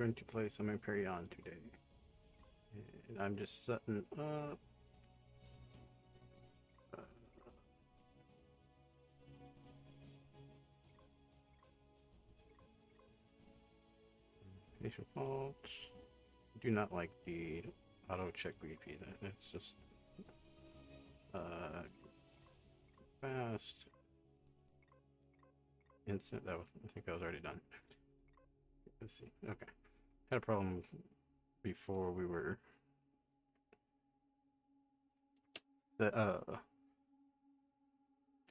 going to play some Empyrion today. And I'm just setting up. Patient faults. Do not like the auto check repeat. It's just fast. Instant. That was, I think that was already done. Let's see. Okay. Had a problem before we were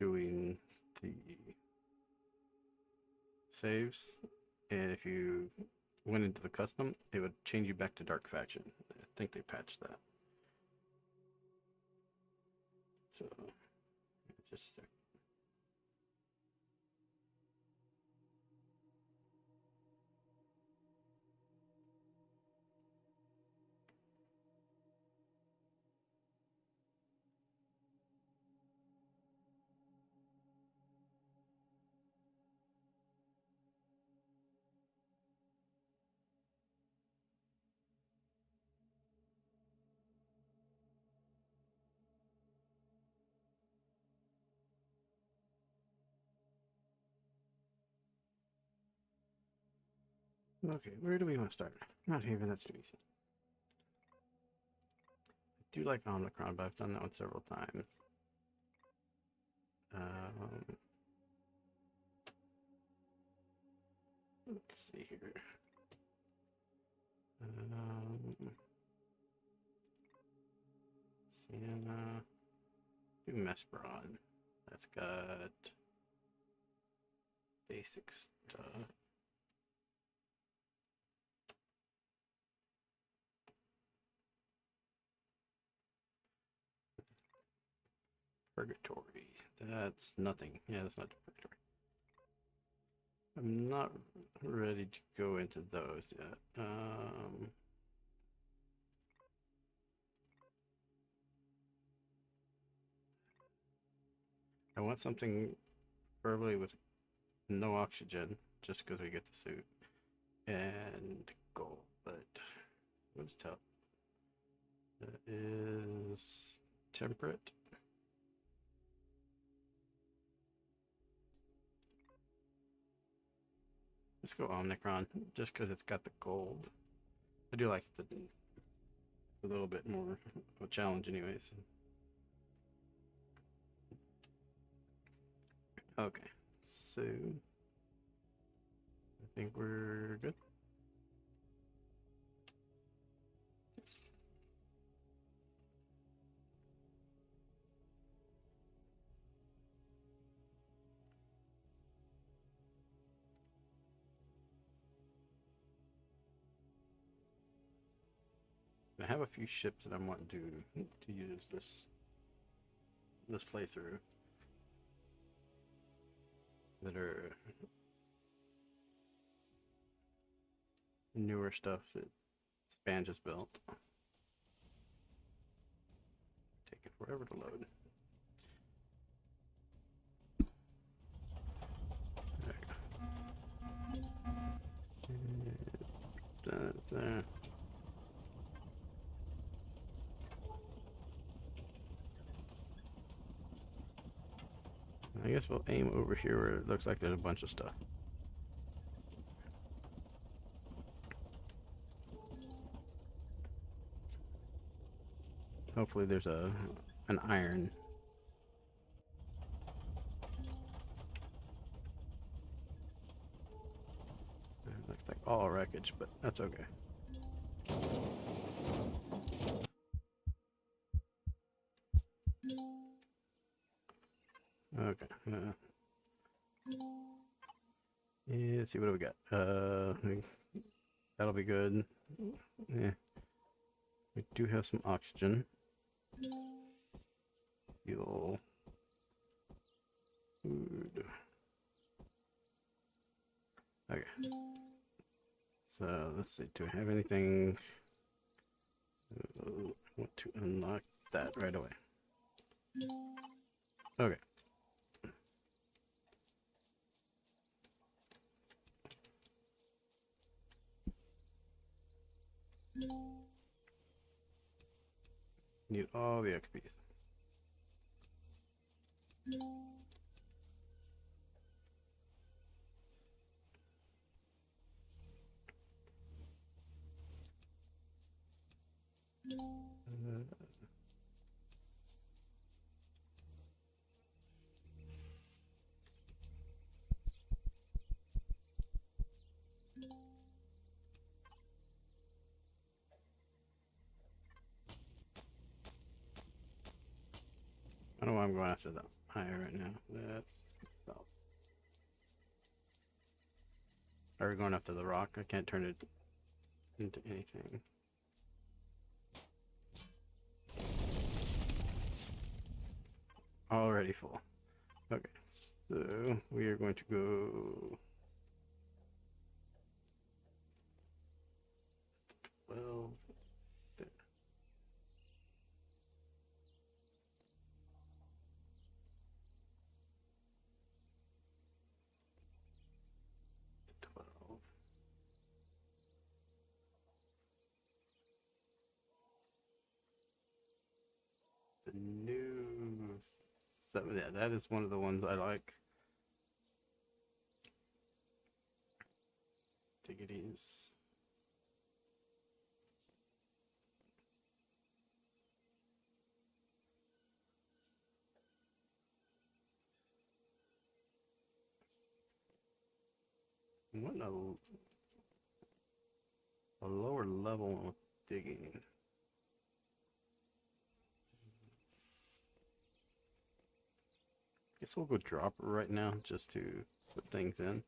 doing the saves, and if you went into the custom, it would change you back to Dark Faction. I think they patched that. So just a sec. Okay, where do we want to start? Not Haven, that's too easy. I do like Omicron, but I've done that one several times. Let's see here. Sienna. Do Mespron. That's got basic stuff. Purgatory. That's nothing. Yeah, that's not Purgatory. I'm not ready to go into those yet. I want something preferably with no oxygen, just because we get the suit. And gold, but what's tough? That is temperate. Let's go Omnicron, just because it's got the gold. I do like a little bit more of a challenge anyways. Okay, so I think we're good. I have a few ships that I want to use this playthrough that are newer stuff that Span just built. Taking forever to load. There. There. I guess we'll aim over here where it looks like there's a bunch of stuff. Hopefully there's an iron. It looks like all wreckage, but that's okay. Okay. Yeah, let's see what do we got. That'll be good. Yeah. We do have some oxygen. Fuel. Food. Okay. So let's see. Do I have anything? Want to unlock that right away. Okay. Need all the XPs. I don't know why I'm going after the higher right now. That's south. Are we going after the rock? I can't turn it into anything. Already full. Okay, so we are going to go 12 there. The new 7, yeah, that is one of the ones I like. Diggities. What a lower level with digging. Guess we'll go drop right now just to put things in.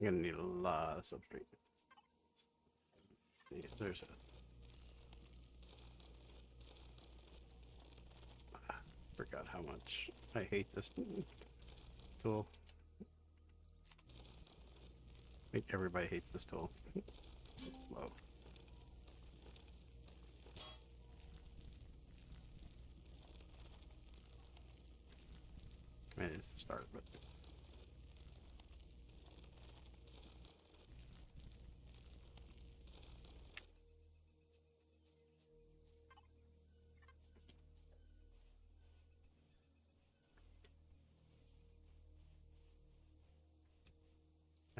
I'm gonna need a lot of substrate. Let's see, there's a forgot how much I hate this tool. I think everybody hates this tool. Whoa. I mean, it's the start, but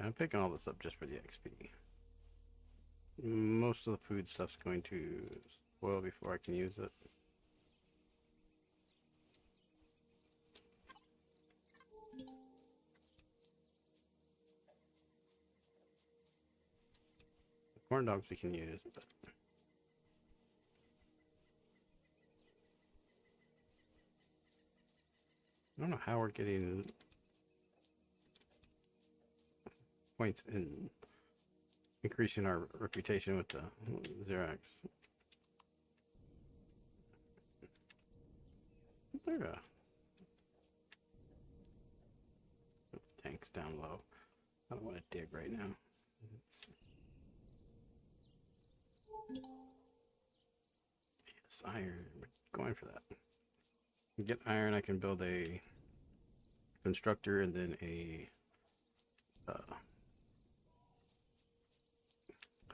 I'm picking all this up just for the XP. Most of the food stuff's going to spoil before I can use it. The corn dogs we can use, but I don't know how we're getting points in increasing our reputation with the Xerax. There tanks down low. I don't want to dig right now. Yes, iron. We're going for that. Get iron, I can build a constructor and then a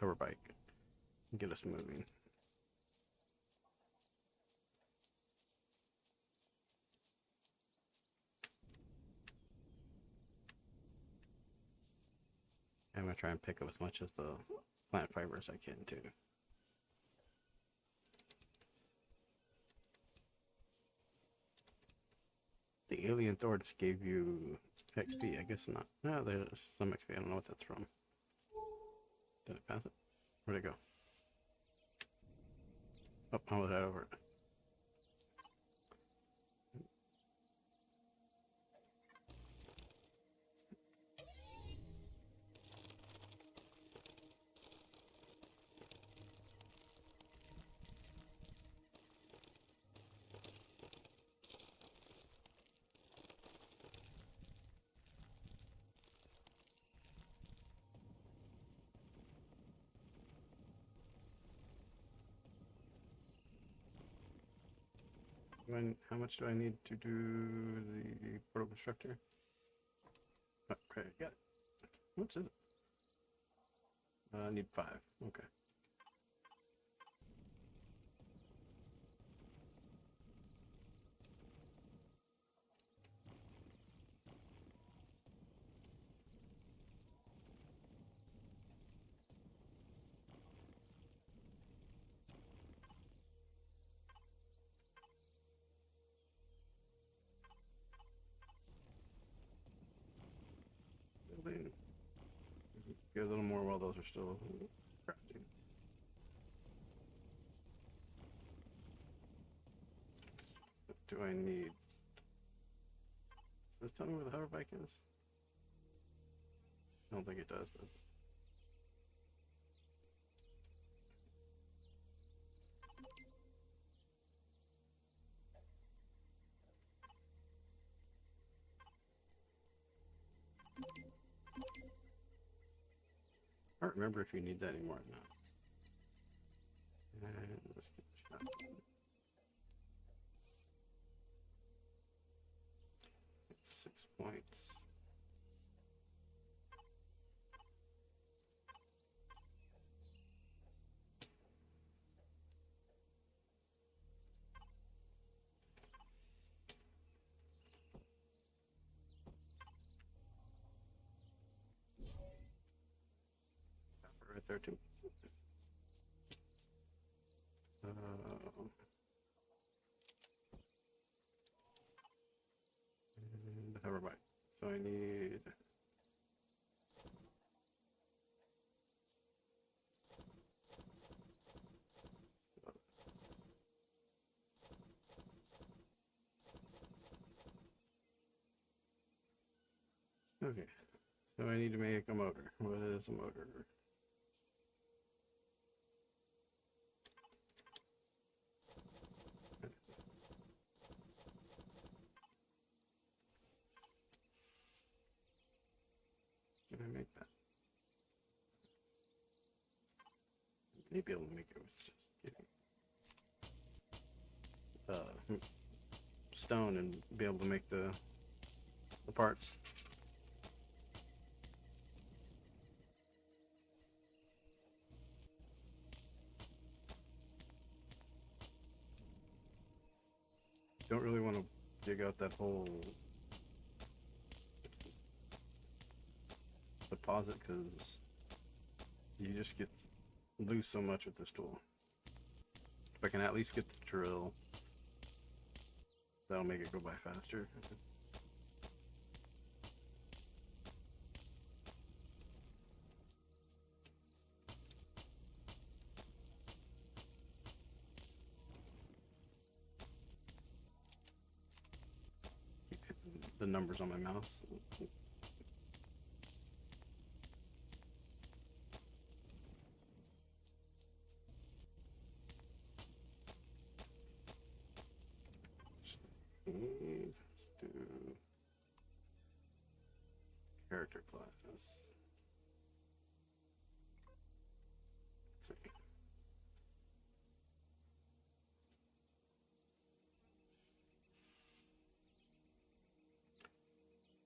hover bike. Get us moving. I'm gonna try and pick up as much as the plant fiber as I can too. The alien Thor just gave you XP. I guess not. No, there's some XP. I don't know what that's from. Did it pass it? Where'd it go? Oh, I was right over it. How much do I need to do the portal constructor? Okay, got it. How much is it? I need 5. Okay. Building. Get a little more while those are still crafting. What do I need? Does this tell me where the hover bike is? I don't think it does, though. I don't remember if you need that anymore or not. And let's get the shot. 6 points. Right there too. And the hover bike. So I need. Okay, so I need to make a motor. What is a motor? Can I make that? Maybe I'll make it with just stone and be able to make the parts. Don't really want to dig out that whole deposit because you just lose so much with this tool. If I can at least get the drill, that'll make it go by faster. Keep hitting the numbers on my mouse. Let's do character class. Let's see.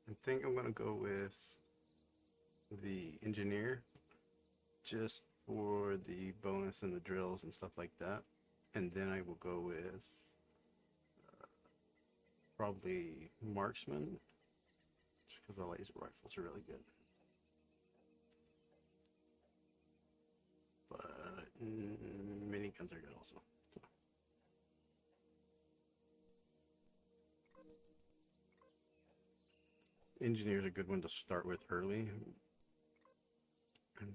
I think I'm gonna go with the engineer just for the bonus and the drills and stuff like that, and then I will go with probably marksman just because the laser rifles are really good. But miniguns are good also. So. Engineer's a good one to start with early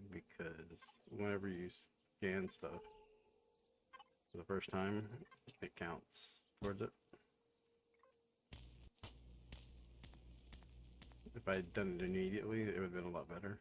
because whenever you scan stuff for the first time, it counts towards it. If I had done it immediately, it would have been a lot better.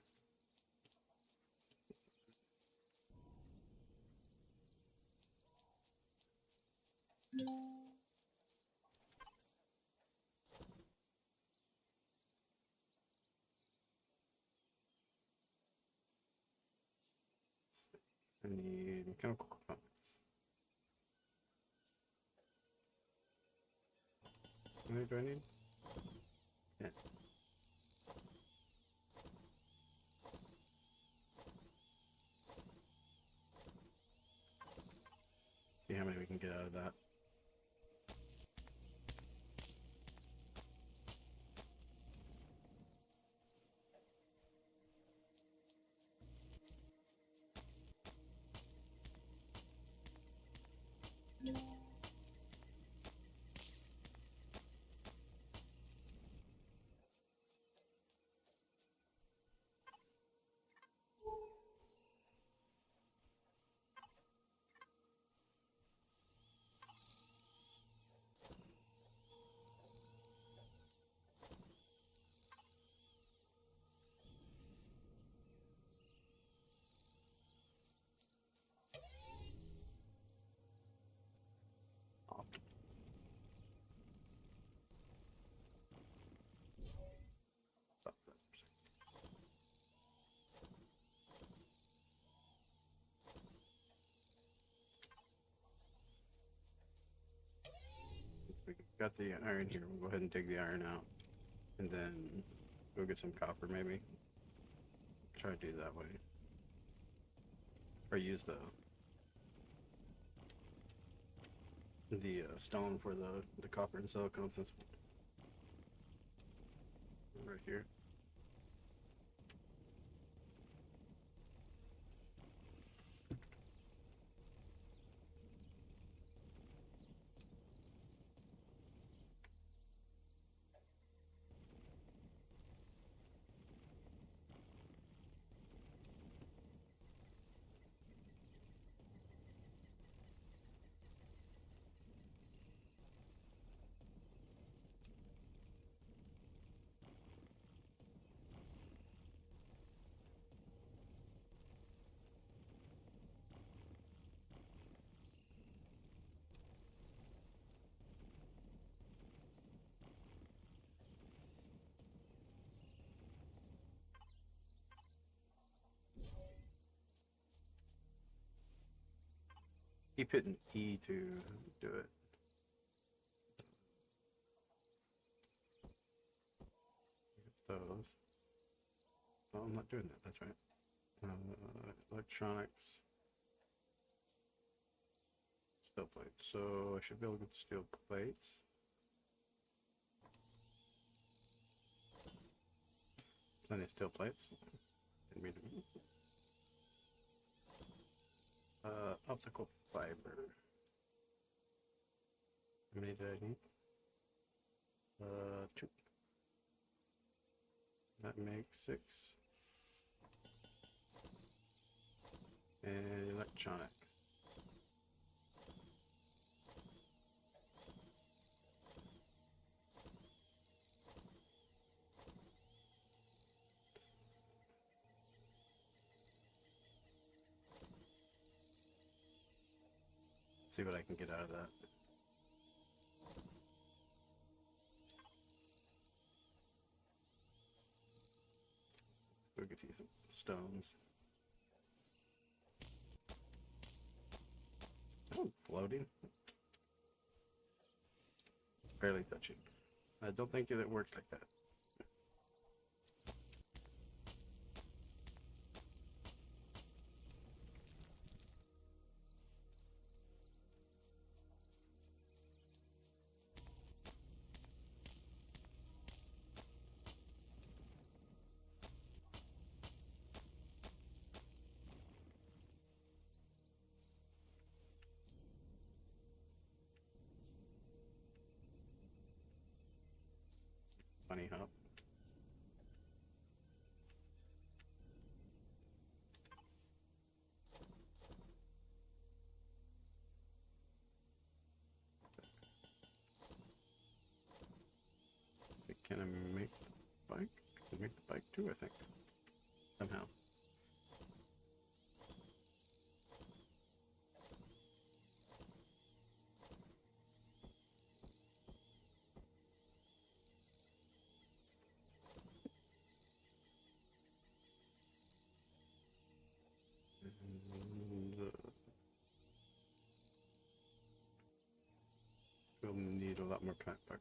I need mechanical components. many do I need? Yeah. See how many we can get out of that. We got the iron here. We'll go ahead and dig the iron out, and then go get some copper maybe. Try to do it that way, or use the stone for the copper and silicon since right here. Keep hitting E to do it. Those. Oh, I'm not doing that. That's right. Electronics. Steel plates. So I should be able to get steel plates. Plenty of steel plates. Didn't mean to. Optical fiber. How many did I need? 2. That makes 6. And electronics. See what I can get out of that. Go get these stones. Oh, floating. Barely touching. I don't think that it worked like that. Funny how. Can I make the bike? I can make the bike too, I think. Somehow. We'll need a lot more plant fiber.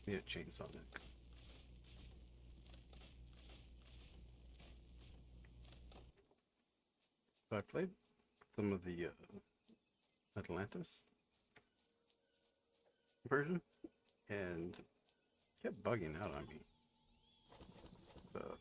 Yeah, chainsaw neck. So I played some of the Atlantis version and kept bugging out on me. So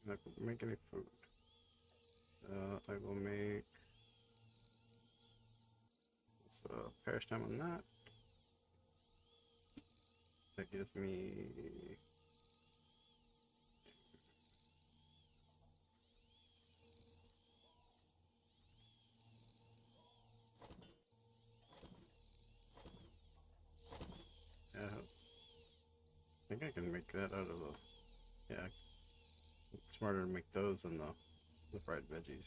I'm not gonna make any food. I will make perish time on that. That gives me I think I can make that out of the it's smarter to make those than the fried veggies.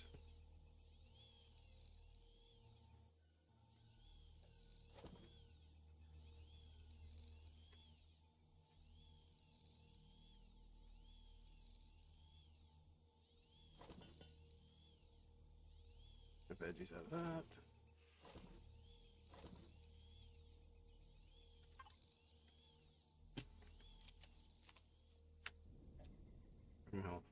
The veggies out of that. Health.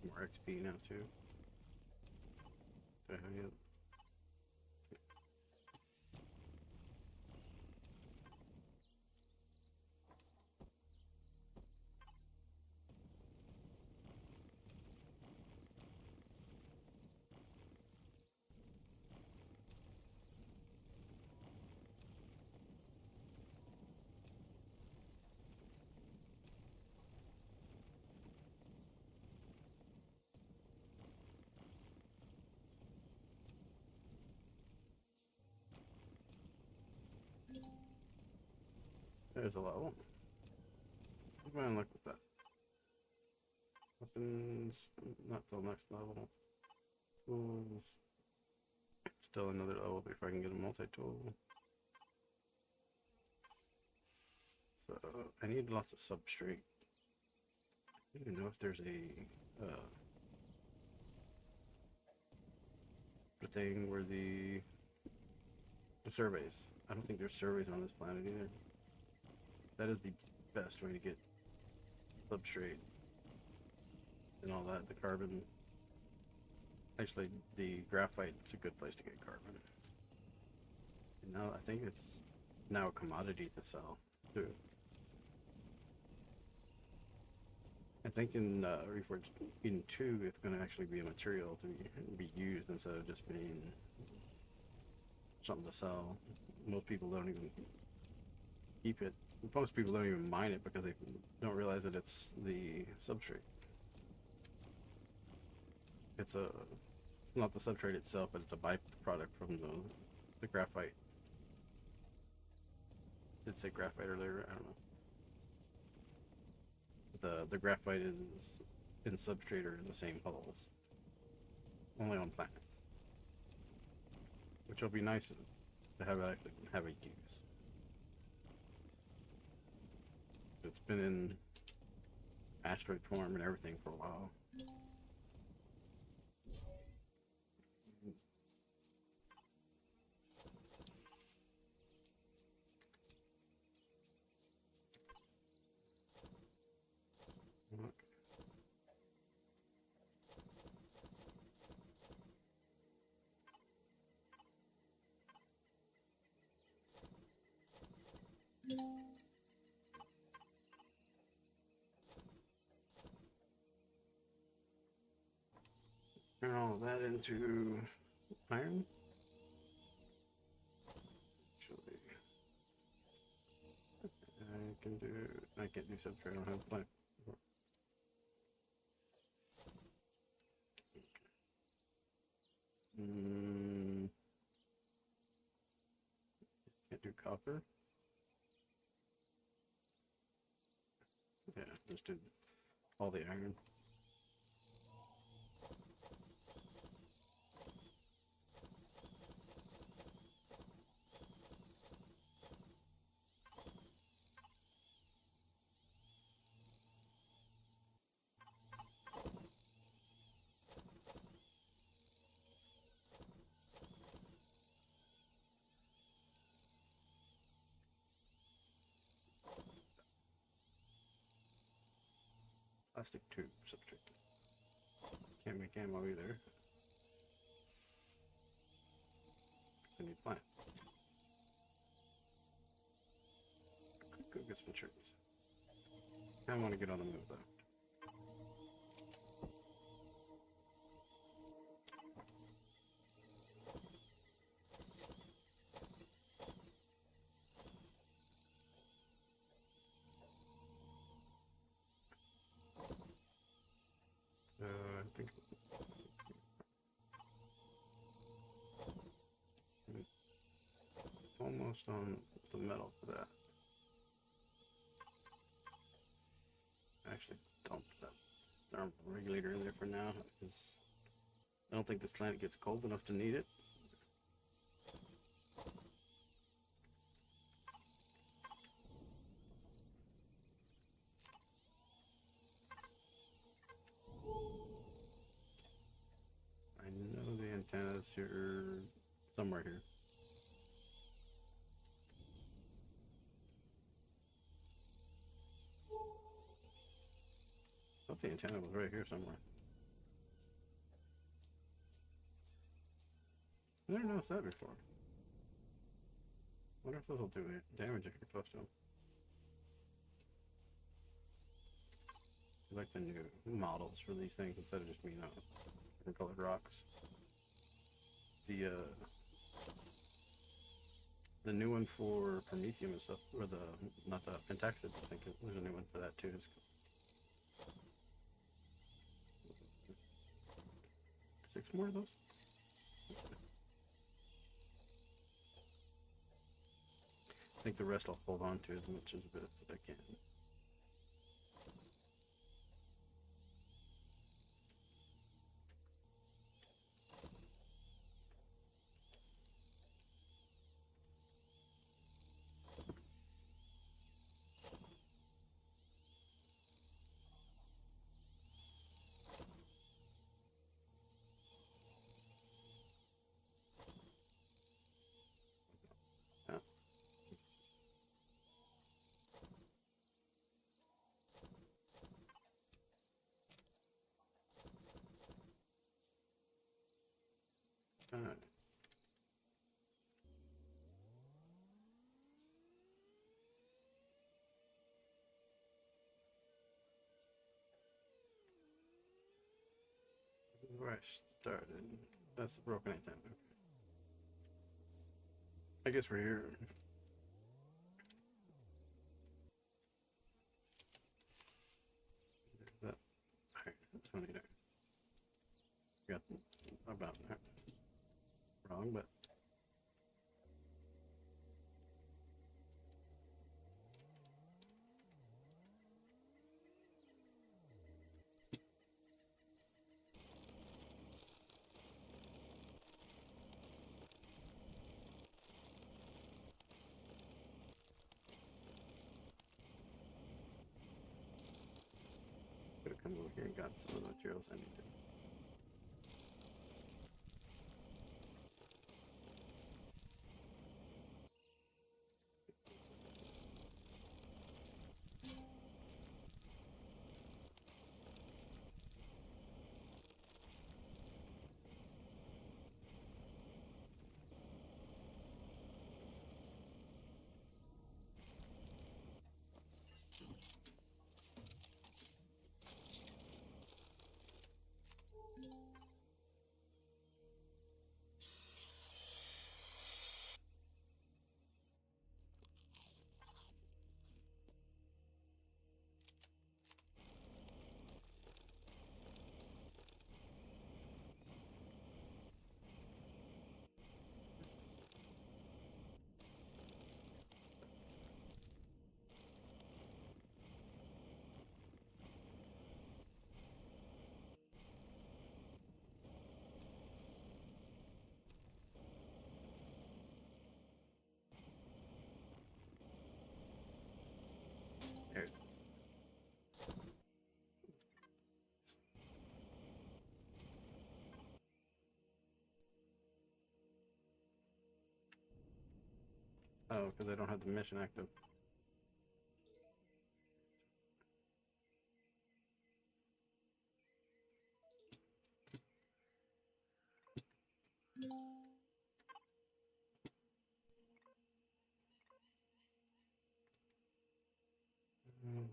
More XP now too. Do I have yet? There's a level. I'm gonna look at that. Weapons, not till next level. Tools, still another level before I can get a multi-tool. So I need lots of substrate. I don't even know if there's a thing where the surveys. I don't think there's surveys on this planet either. That is the best way to get substrate and all that. The carbon. Actually, the graphite is a good place to get carbon. And now I think it's now a commodity to sell too. I think in Reforged in 2, it's going to actually be a material to be used instead of just being something to sell. Most people don't even keep it. Most people don't even mine it because they don't realize that it's the substrate. It's not the substrate itself, but it's a byproduct from the graphite. Did say graphite earlier? I don't know. The graphite is in substrate or in the same holes. Only on planets. Which will be nice to have actually have a use. It's been in asteroid form and everything for a while. Turn all of that into iron. Actually, I can't do substrate. I don't have a plant. Can't do copper. Yeah, just do all the iron. Plastic tube substrate. Can't make ammo either. I need plant. Go get some trees. I want to get on the move though. I think almost on the metal for that. Actually, dump that thermal regulator in there for now, because I don't think this planet gets cold enough to need it. I know the antenna's here, somewhere here. I thought the antenna was right here somewhere. I never noticed that before. I wonder if those will do damage if you're close to them. I like the new models for these things instead of just being different colored rocks. The new one for Promethium and stuff, or not the Pentaxid, I think there's a new one for that too. It's 6 more of those? I think the rest I'll hold on to as much as I can. Alright. Where I started. That's the broken antenna. Okay. I guess we're here. That. Alright, that's funny there. Got about that. Wrong, but. Could have come over here and got some of the materials I needed. Oh, because I don't have the mission active.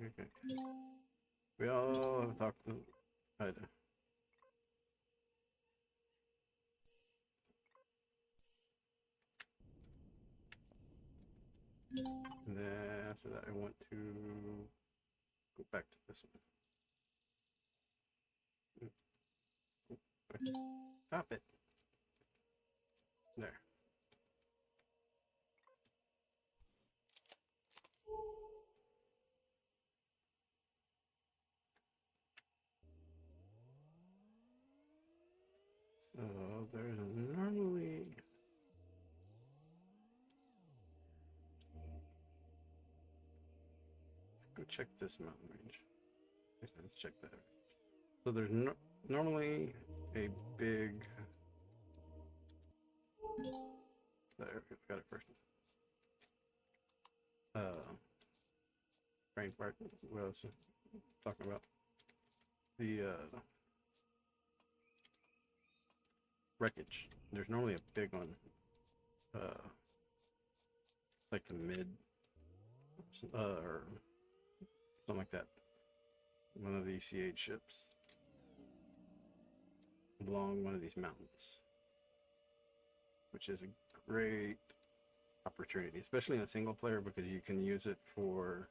Okay. We all have talked to. I do. And then after that, I want to go back to this one. Stop it. There. So there's normally. Let's go check this mountain range. Let's check that. So there's normally a big. There, got it first. Brain fart. What I was talking about the wreckage. There's normally a big one, like the mid, or something like that. One of the ECH ships along one of these mountains, which is a great opportunity, especially in a single player, because you can use it for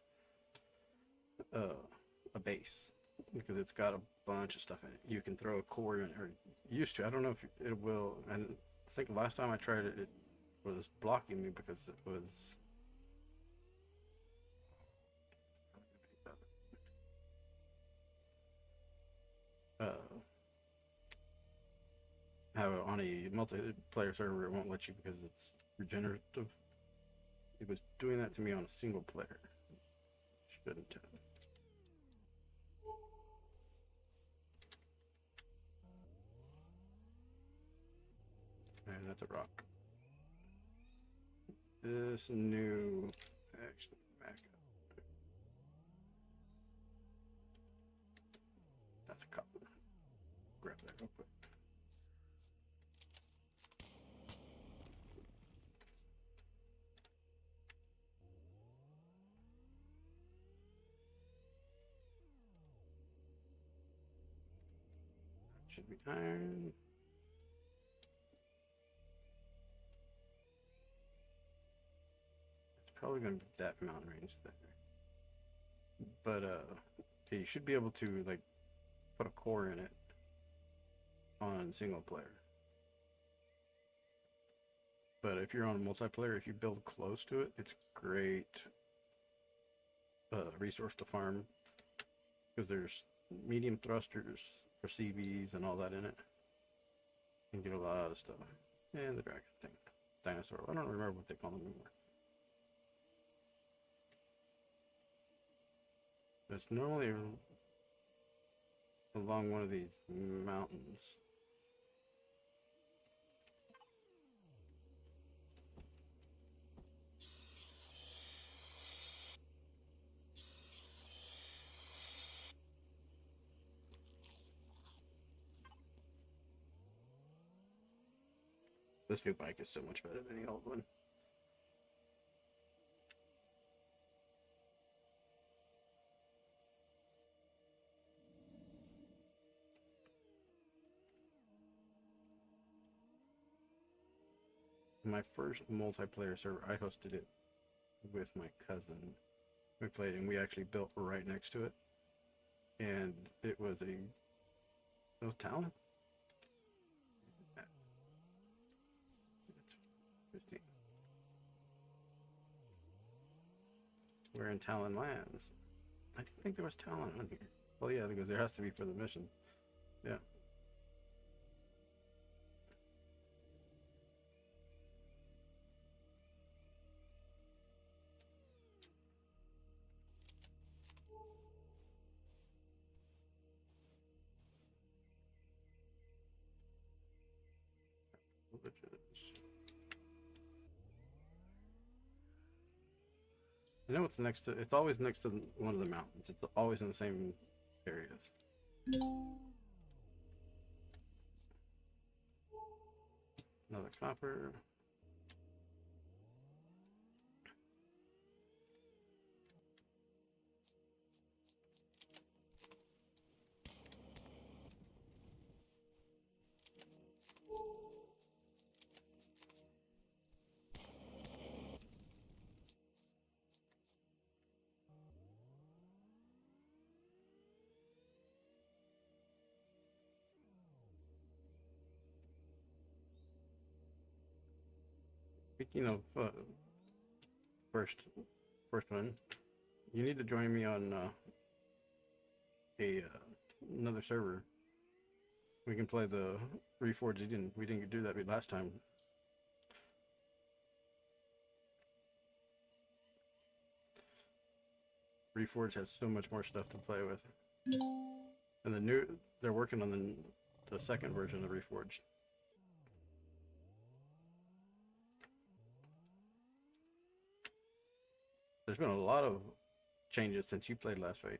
a base, because it's got a bunch of stuff in it. You can throw a core in, or used to. I don't know if it will. And I think last time I tried it, it was blocking me because it was. How on a multiplayer server it won't let you because it's regenerative. It was doing that to me on a single player. Shouldn't have. And that's a rock. This new, actually, back up. That's a copper. Grab that real quick. Should be iron. It's probably gonna be that mountain range there. But yeah, you should be able to like put a core in it on single player. But if you're on multiplayer, if you build close to it, it's great resource to farm, because there's medium thrusters for CVs and all that in it. You can get a lot of stuff. And the dragon thing. Dinosaur. I don't remember what they call them anymore. It's normally along one of these mountains. This new bike is so much better than the old one. My first multiplayer server, I hosted it with my cousin. We played and we actually built right next to it. And it was Talon? 15. We're in Talon lands. I didn't think there was Talon on here. Well, yeah, because there has to be for the mission. Yeah. Villages. I know it's next to. It's always next to one of the mountains. It's always in the same areas. Another copper. Speaking of first first one, you need to join me on a another server. We can play the Reforged. We didn't do that last time. Reforged has so much more stuff to play with, and they're working on the second version of Reforged. There's been a lot of changes since you played last fight.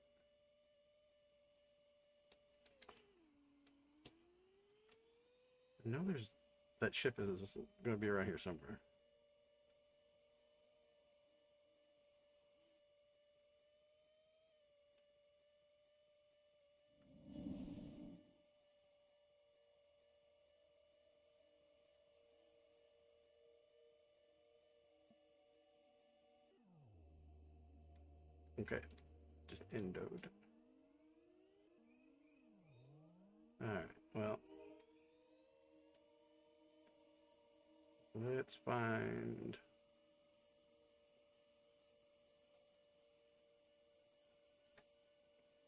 I know that ship is going to be around here somewhere. Okay, just endowed. Alright, well. Let's find...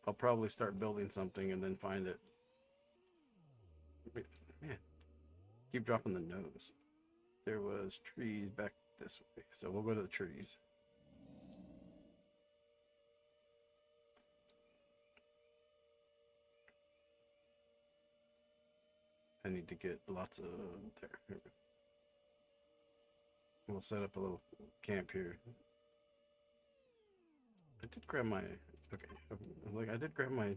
I'll probably start building something and then find it. Man, keep dropping the nose. There was trees back this way, so we'll go to the trees. I need to get lots of... There. We'll set up a little camp here. I did grab my... Okay, like I did grab my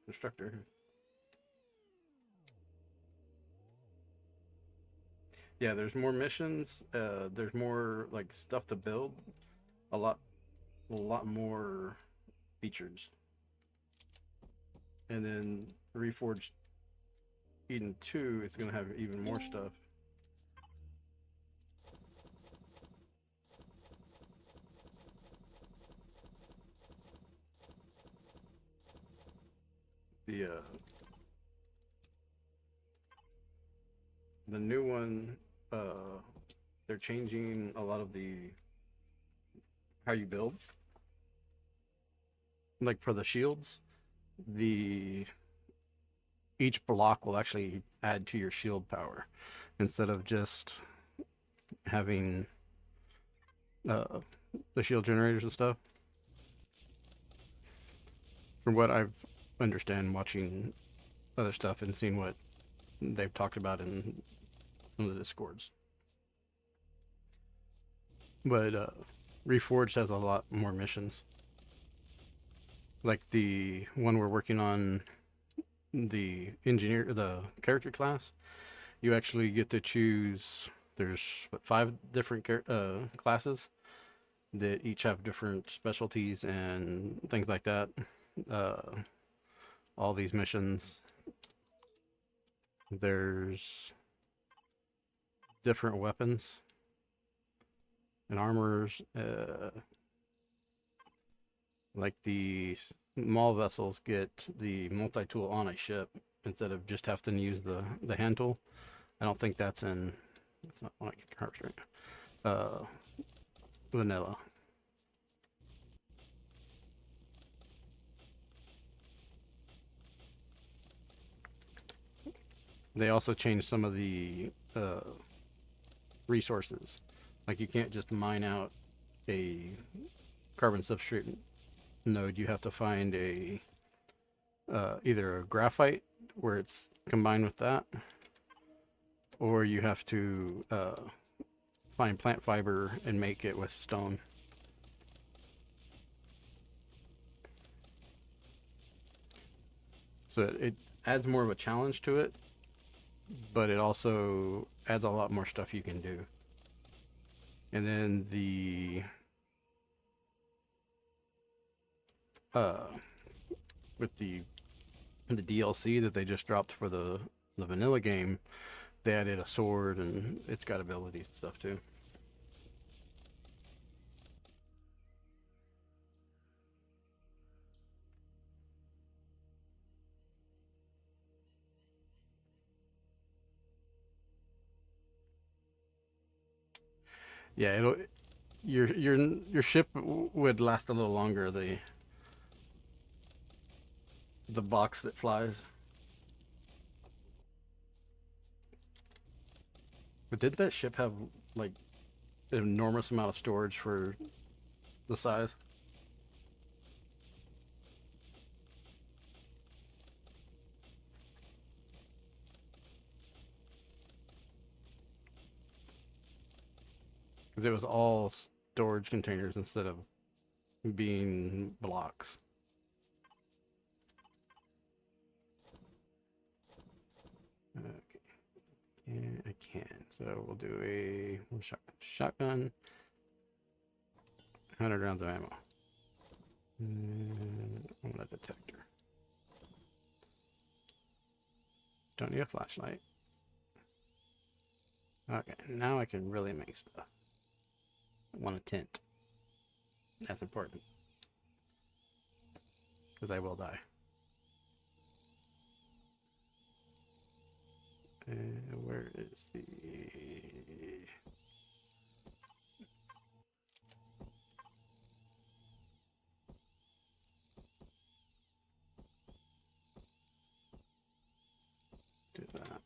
instructor. Yeah, there's more missions. There's more like stuff to build. A lot more features. And then Reforged Eden 2 is gonna have even more stuff. The new one, they're changing a lot of how you build. Like for the shields, each block will actually add to your shield power instead of just having the shield generators and stuff. From what I've understand watching other stuff and seeing what they've talked about in some of the discords. But Reforged has a lot more missions. Like the one we're working on, the character class, you actually get to choose. There's 5 different classes that each have different specialties and things like that. All these missions, there's different weapons and armors. Like the small vessels get the multi-tool on a ship instead of just having to use the hand tool. I don't think that's in... It's not one I can harvest right now. Vanilla. They also changed some of the resources. Like you can't just mine out a carbon substrate node. You have to find either a graphite where it's combined with that, or you have to find plant fiber and make it with stone. So it adds more of a challenge to it, but it also adds a lot more stuff you can do. And then uh with the DLC that they just dropped for the vanilla game, they added a sword and it's got abilities and stuff too. Yeah, it'll your ship would last a little longer. The box that flies. But did that ship have like an enormous amount of storage for the size? Because it was all storage containers instead of being blocks. Okay, and I can. So we'll do a shotgun, 100 rounds of ammo. And I'm gonna detector. Don't need a flashlight. Okay, now I can really make stuff. I want a tent. That's important. Because I will die. Where is the... Do that.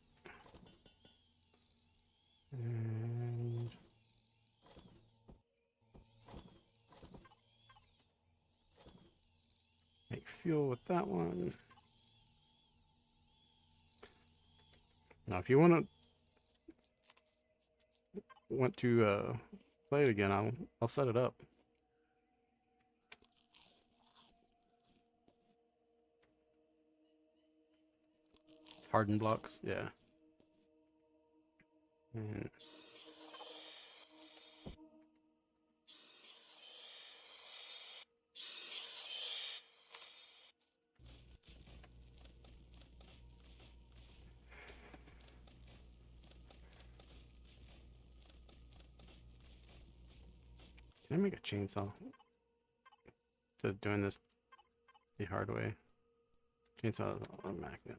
And... Make fuel with that one. Now, if you want to play it again, I'll set it up. Hardened blocks, yeah. And can I make a chainsaw? Instead of doing this the hard way. Chainsaw is automatic then.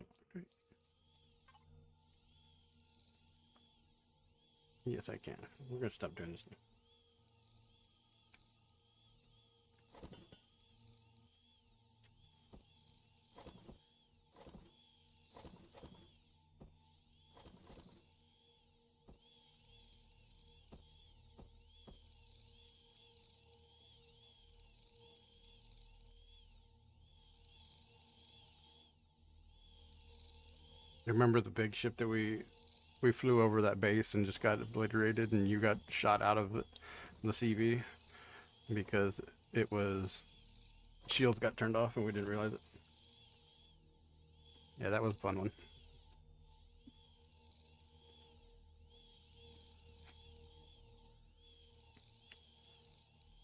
Yes, I can. We're gonna stop doing this now. Remember the big ship that we flew over that base and just got obliterated, and you got shot out of the CV because it was shields got turned off and we didn't realize it. Yeah, that was a fun one.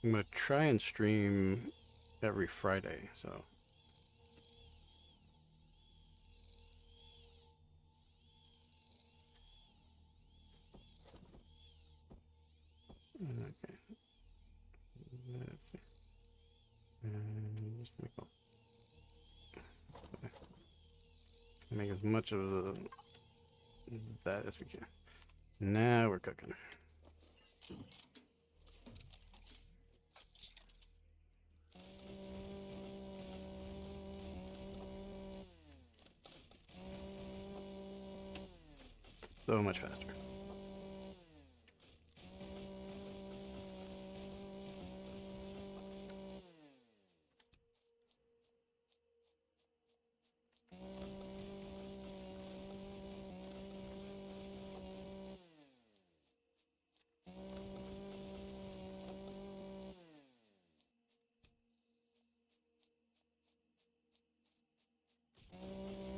I'm gonna try and stream every Friday, so. Okay. Let's see. And just make as much of that as we can. Now we're cooking. So much faster.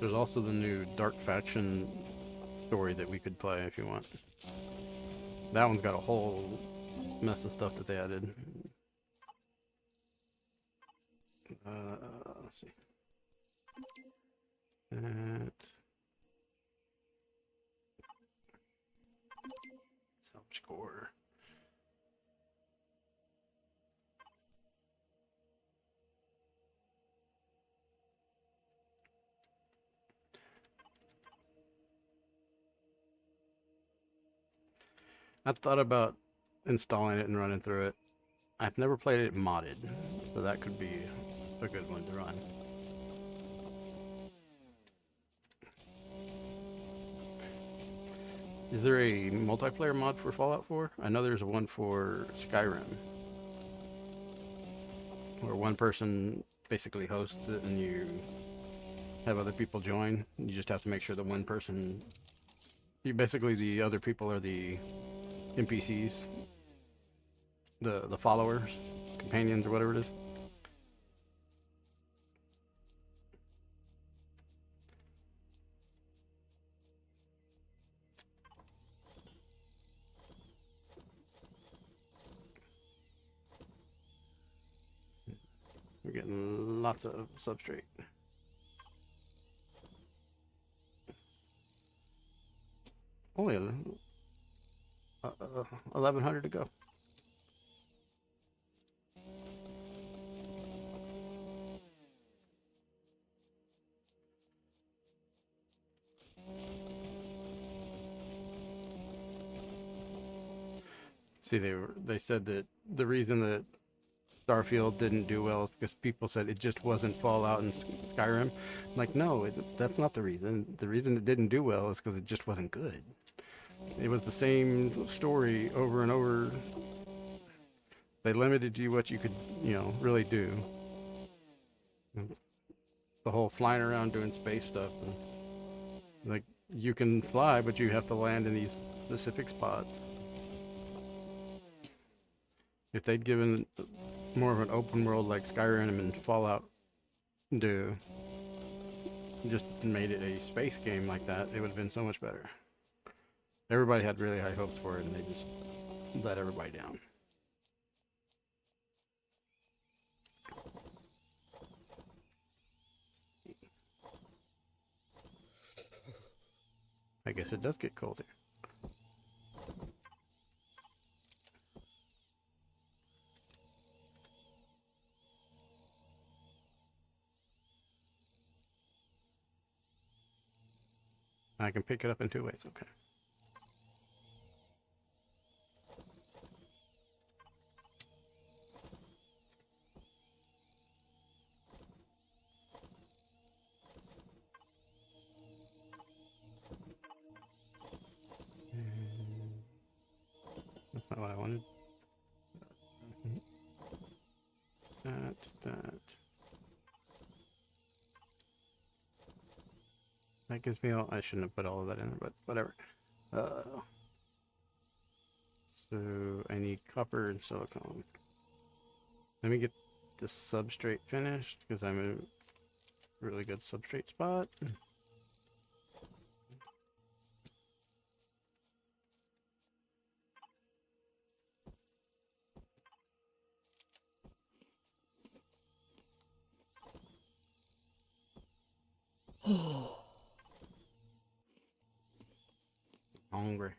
There's also the new Dark Faction story that we could play if you want. That one's got a whole mess of stuff that they added. Let's see. That. Salvage core. I thought about installing it and running through it. I've never played it modded, so that could be a good one to run. Is there a multiplayer mod for Fallout 4? I know there's one for Skyrim, where one person basically hosts it and you have other people join. You just have to make sure that one person... basically, the other people are the NPCs, the followers, companions, or whatever it is. We're getting lots of substrate. Only 1,100 to go. See, they said that the reason that Starfield didn't do well is because people said it just wasn't Fallout and Skyrim. Like, no, that's not the reason. The reason it didn't do well is because it just wasn't good. It was the same story over and over. They limited you what you could, really do. The whole flying around doing space stuff. Like, you can fly, but you have to land in these specific spots. If they'd given more of an open world like Skyrim and Fallout do, just made it a space game like that, it would have been so much better. Everybody had really high hopes for it, and they just let everybody down. I guess it does get cold here. I can pick it up in 2 ways, okay. That's not what I wanted. That. That gives me all... I shouldn't have put all of that in there, but whatever. So I need copper and silicone. Let me get the substrate finished, because I'm in a really good substrate spot. Hungry.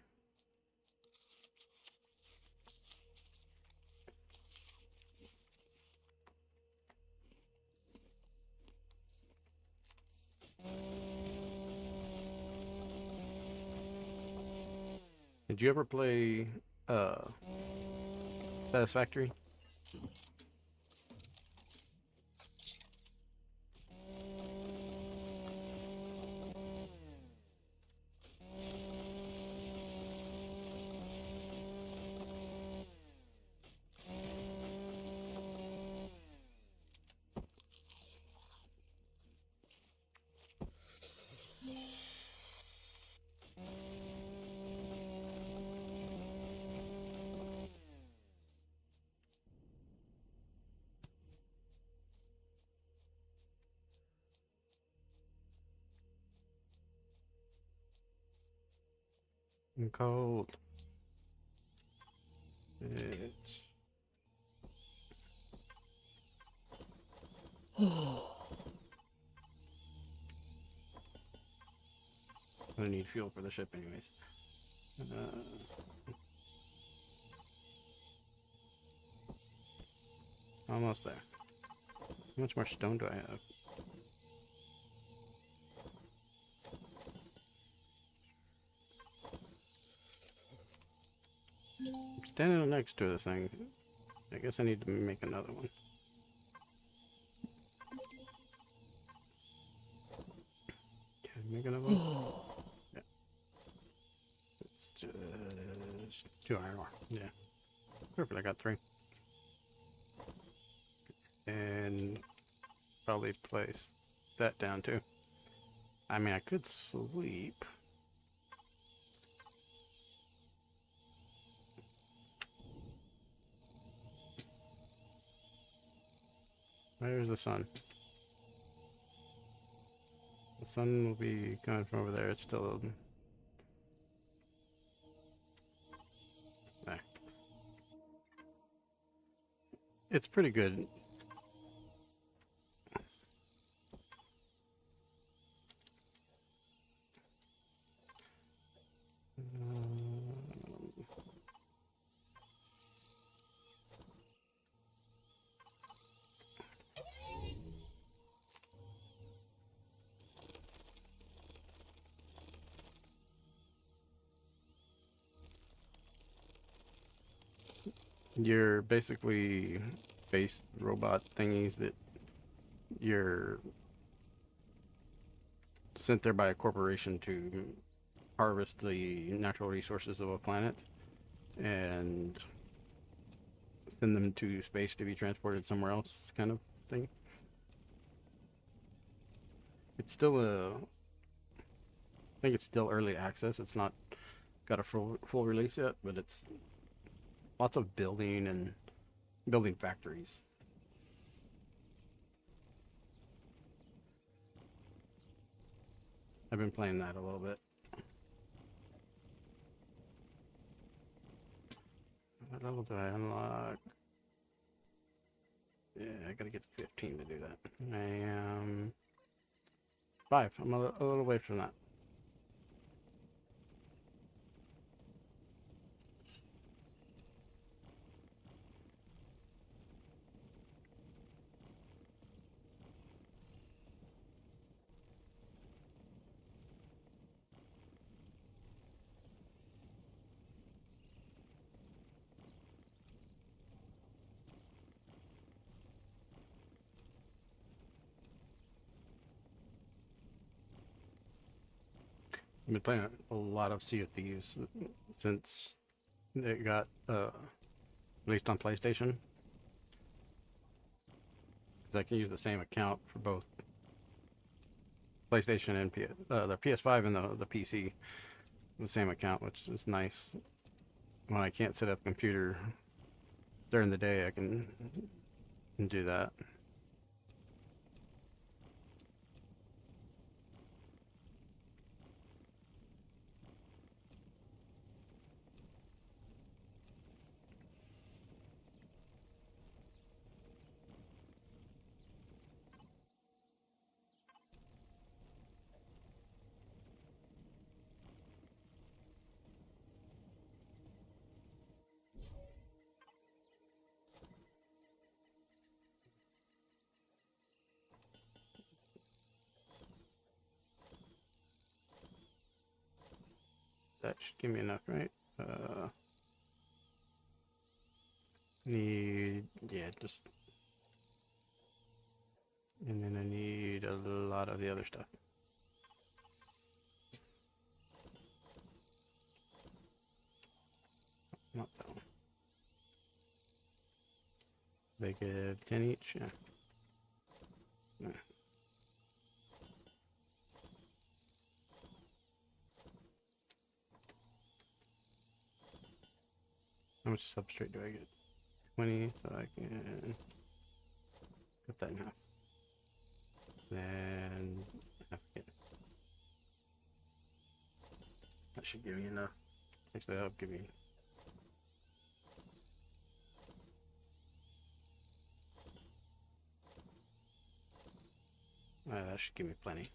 Did you ever play Satisfactory? I'm cold. It's... I need fuel for the ship anyways. Almost there. How much more stone do I have? I'm standing next to this thing. I guess I need to make another one. Can I make another one? Yeah. It's just 2 iron ore. Yeah. Perfect, I got 3. And probably place that down too. I mean, I could sleep. Where's the sun? The sun will be coming from over there. It's still... Nah. It's pretty good. You're basically space robot thingies that you're sent there by a corporation to harvest the natural resources of a planet and send them to space to be transported somewhere else, kind of thing. It's still I think it's still early access. It's not got a full release yet, but it's lots of building and building factories. I've been playing that a little bit. What level do I unlock? Yeah, I gotta get to 15 to do that. I am 5. I'm a little away from that. I've been playing a lot of Sea of Thieves since it got released on PlayStation. Because I can use the same account for both PlayStation and the PS5 and the PC. The same account, which is nice. When I can't set up a computer during the day, I can do that. That should give me enough, right? Yeah, just... And then I need a lot of the other stuff. Not that one. They give 10 each, yeah. Yeah. How much substrate do I get? 20, so I can cut that in half. Then half again. That should give me enough. Actually, that'll give me. That should give me plenty.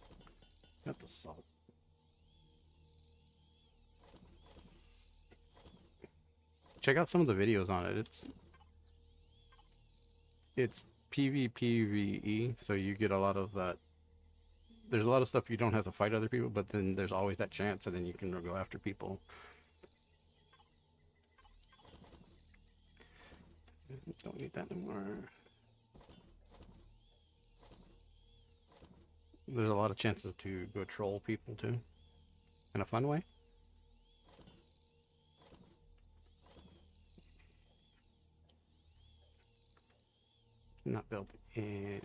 Got the salt. Check out some of the videos on it. It's PvPvE, so you get a lot of that. There's a lot of stuff you don't have to fight other people, but then there's always that chance, and then you can go after people. Don't need that anymore. There's a lot of chances to go troll people too, in a fun way. Not built any.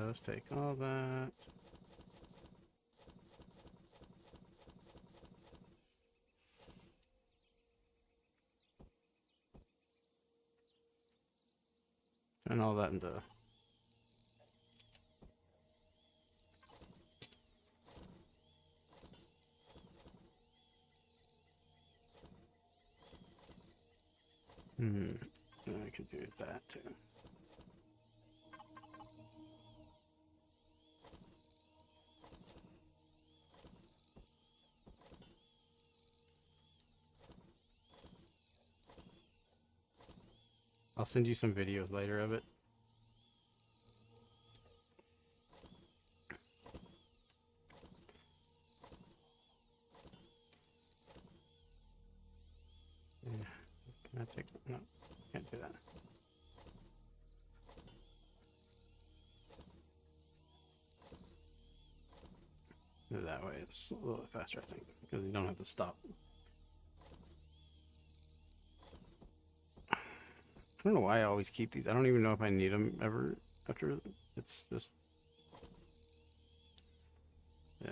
Let's take all that. Turn all that into. I could do that too. I'll send you some videos later of it. Yeah. Can I take? No, can't do that. That way it's a little bit faster, I think, because you don't have to stop. I don't know why I always keep these. I don't even know if I need them ever after. It's just. Yeah.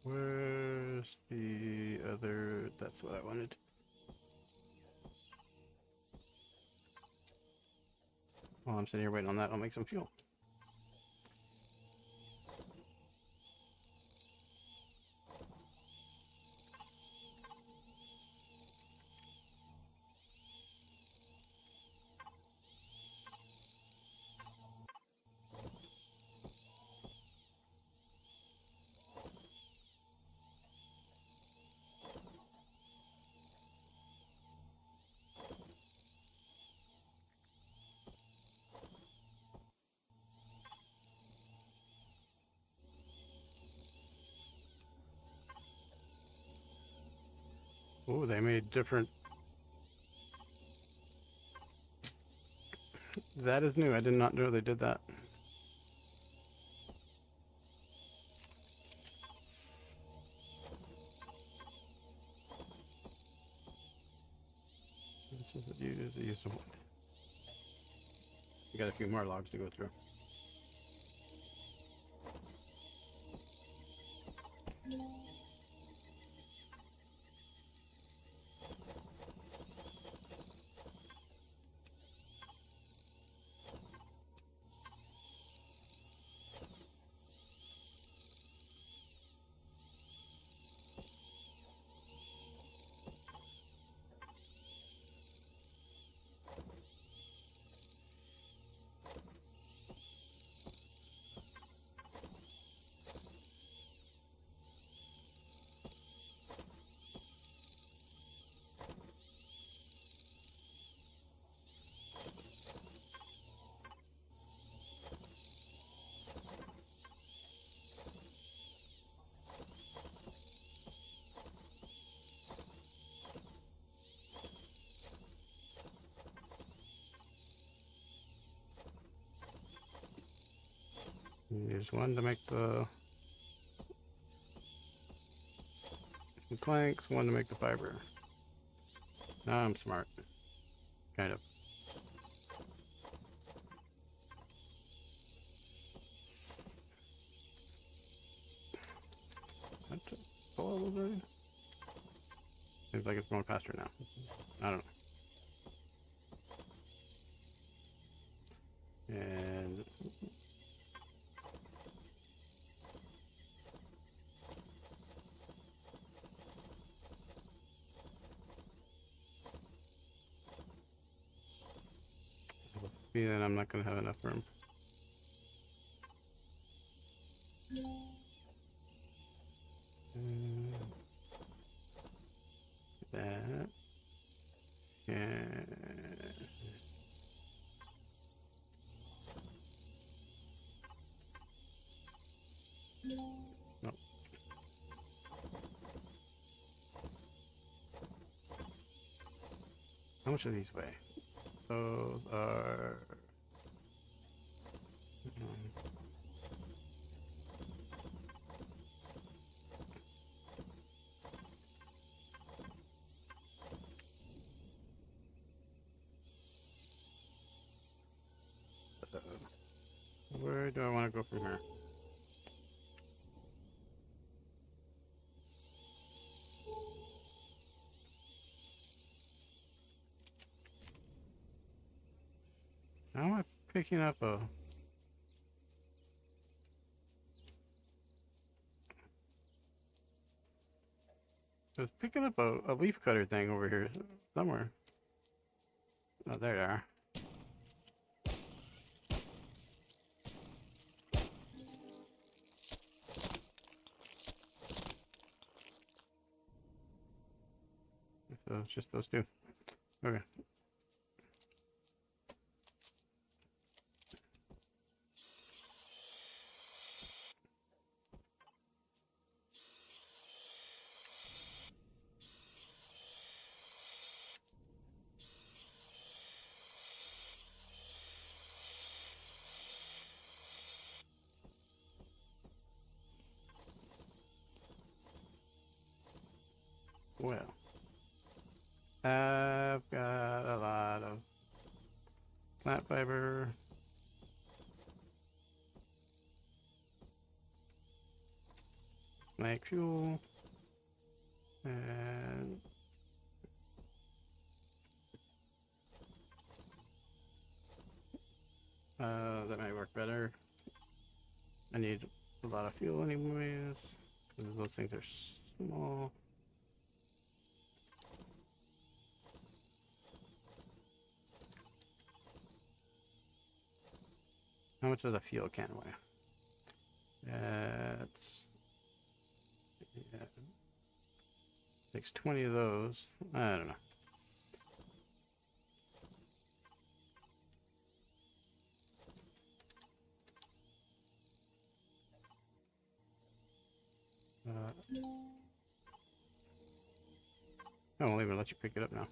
Where's the other? That's what I wanted. While I'm sitting here waiting on that, I'll make some fuel. Oh, they made different. That is new. I did not know they did that. This is the use of wood. We got a few more logs to go through. Use one to make the planks, one to make the fiber. Now I'm smart. Kind of. What the hell was it? Seems like it's going faster now. I don't know. And I have a feeling I'm not going to have enough room. That. And nope. How much are these weigh? Those are where do I want to go from here? How am I picking up a... I was picking up a leaf cutter thing over here somewhere. Oh, there they are. So it's just those two. Okay. Well, I've got a lot of plant fiber. Make fuel. And that might work better. I need a lot of fuel anyways, because those things are small. How much does a fuel can weigh? That's... yeah. Takes 20 of those. I don't know. I won't even let you pick it up now.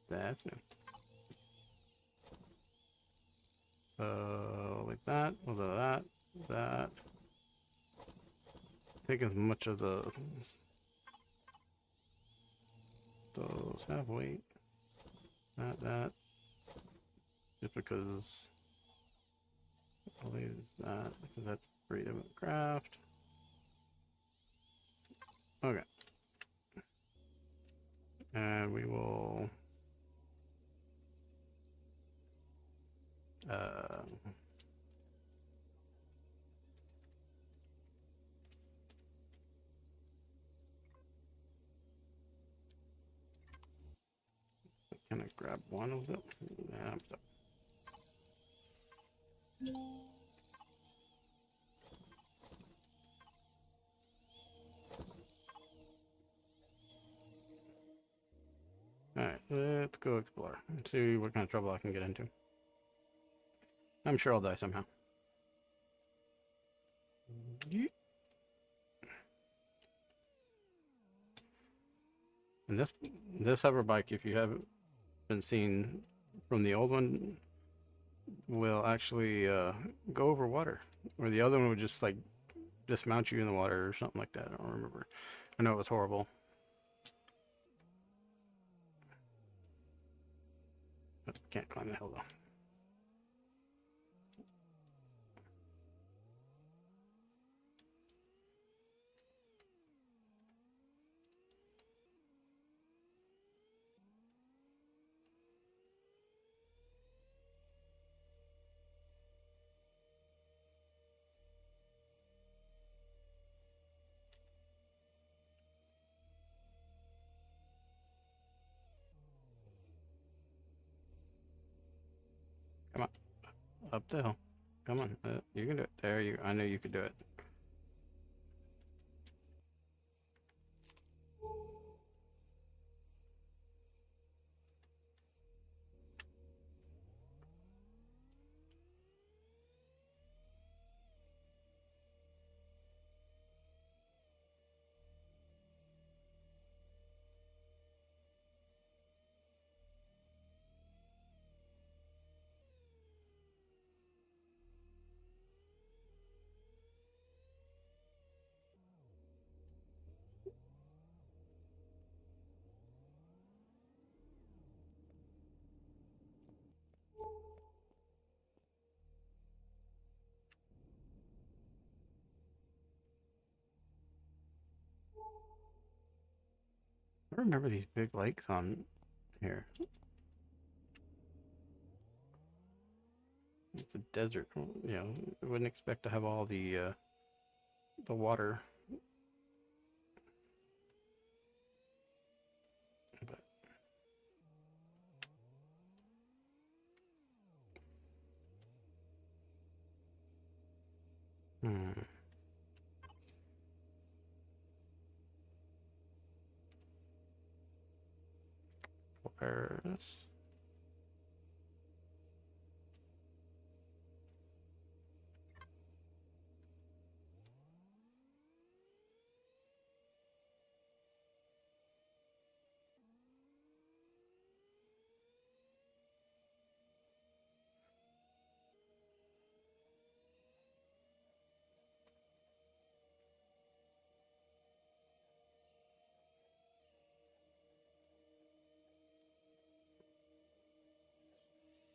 That's new. Like that, a little of that. Take as much of those have weight. That. Just because I'll use that because that's freedom of craft. Okay. And we will can I grab one of them? Yeah, I'm stuck. Alright, let's go explore and see what kind of trouble I can get into. I'm sure I'll die somehow. And this hover bike, if you haven't been seen from the old one, will actually go over water, or the other one would just like dismount you in the water or something like that. I don't remember. I know it was horrible, but can't climb the hill though. Come on, up the hill. Come on, you can do it. There, you. I know you could do it. I remember these big lakes on here. It's a desert, you know. I wouldn't expect to have all the water, but hmm. Polaris.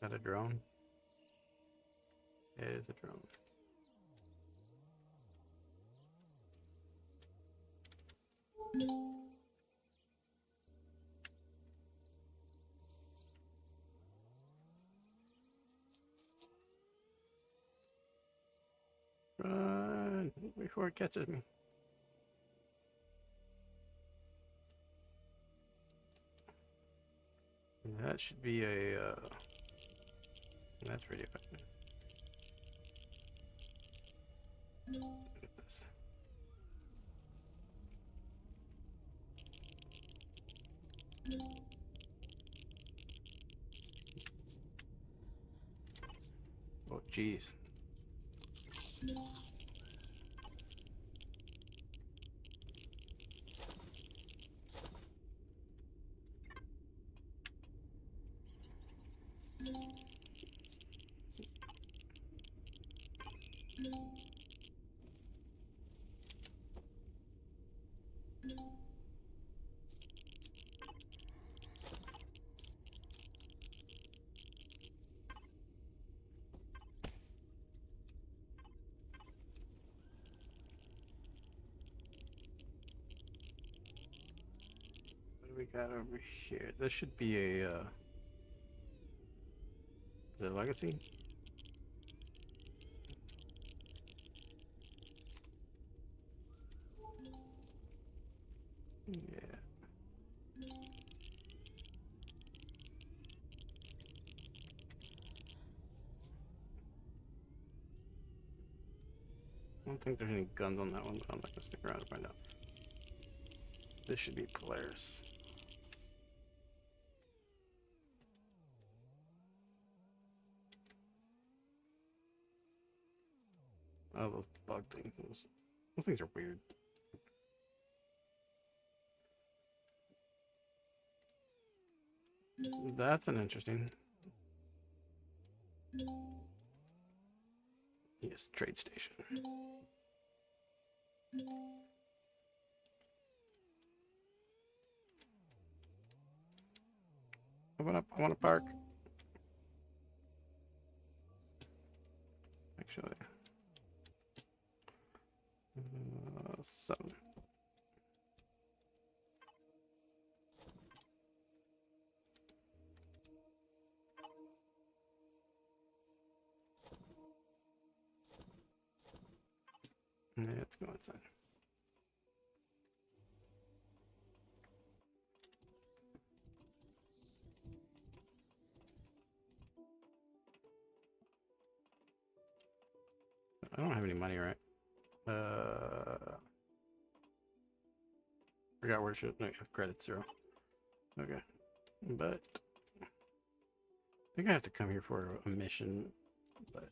Is that a drone? It is a drone. Run before it catches me. That should be a. That's radioactive. Look at this. Oh, jeez. What do we got over here? This should be a. Is it a legacy? Yeah. I don't think there's any guns on that one, but I'm not gonna stick around to find out. This should be Polaris. Oh, those bug things. Those things are weird. That's an interesting. Yes, trade station. I want to park. Actually, 7. Yeah, let's go inside. I don't have any money, right? Forgot where it should. No, credit 0. Okay, but I think I have to come here for a mission, but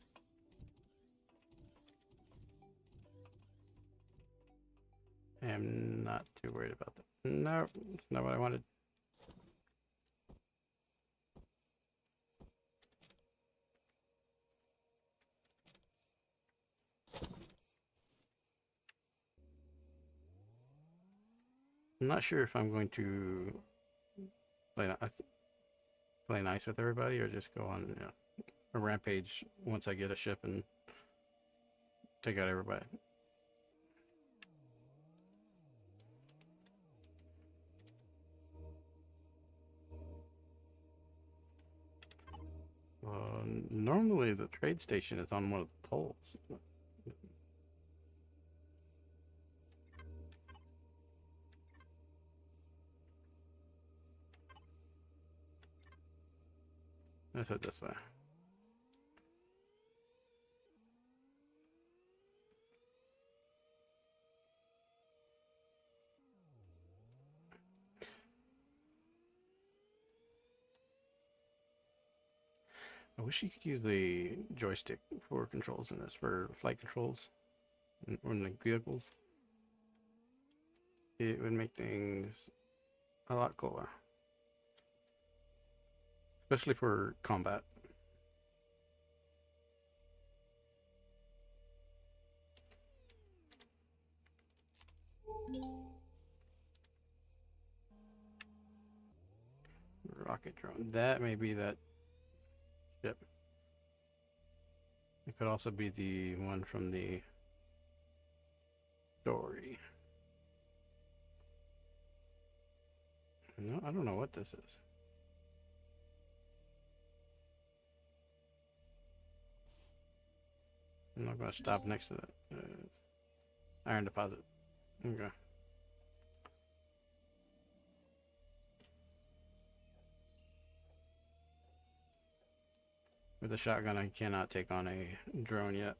I am not too worried about that. No, it's not what I wanted. I'm not sure if I'm going to play, play nice with everybody or just go on a rampage once I get a ship and take out everybody. Normally the trade station is on one of the poles. Let's head this way. I wish you could use the joystick for controls in this, for flight controls or in the vehicles. It would make things a lot cooler, especially for combat. Rocket drone. That may be that ship. It could also be the one from the story. No, I don't know what this is. I'm not going to stop next to that. Iron deposit. Okay. With a shotgun, I cannot take on a drone yet.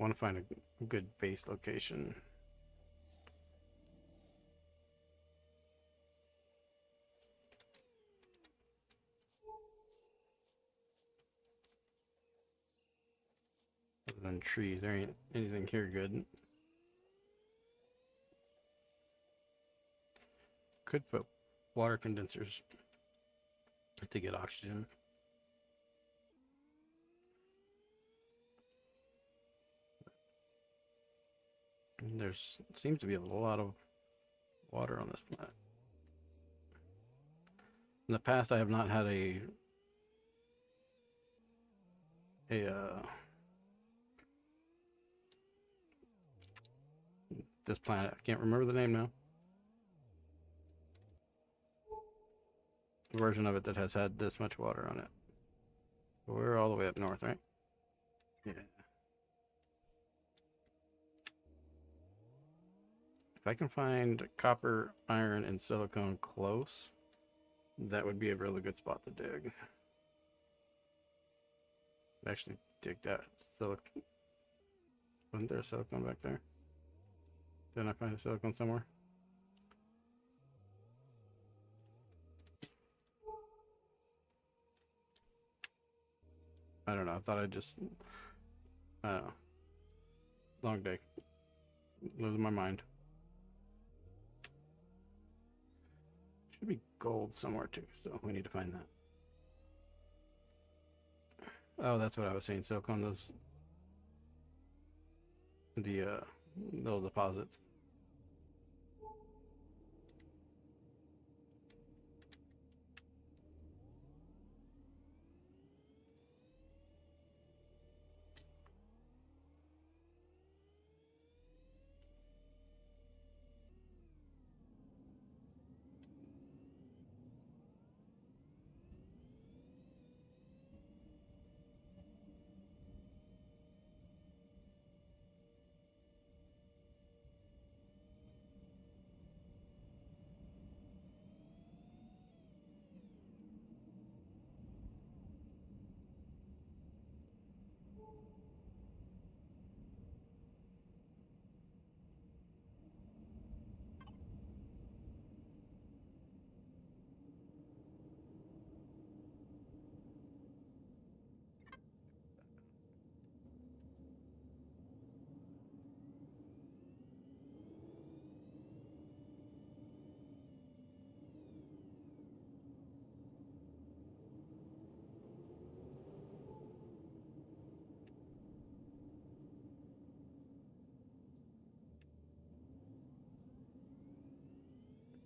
I want to find a good base location. Other than trees, there ain't anything here good. Could put water condensers to get oxygen. And there's seems to be a lot of water on this planet. In the past, I have not had a this planet. I can't remember the name now. Version of it that has had this much water on it. So we're all the way up north, right? Yeah. If I can find copper, iron, and silicone close, that would be a really good spot to dig. Actually, dig that silicone. Wasn't there a silicone back there? Didn't I find a silicone somewhere? I don't know. I thought I'd just. I don't know. Long day. Losing my mind. Should be gold somewhere too, so we need to find that. Oh, that's what I was saying. Silk on those. The little deposits.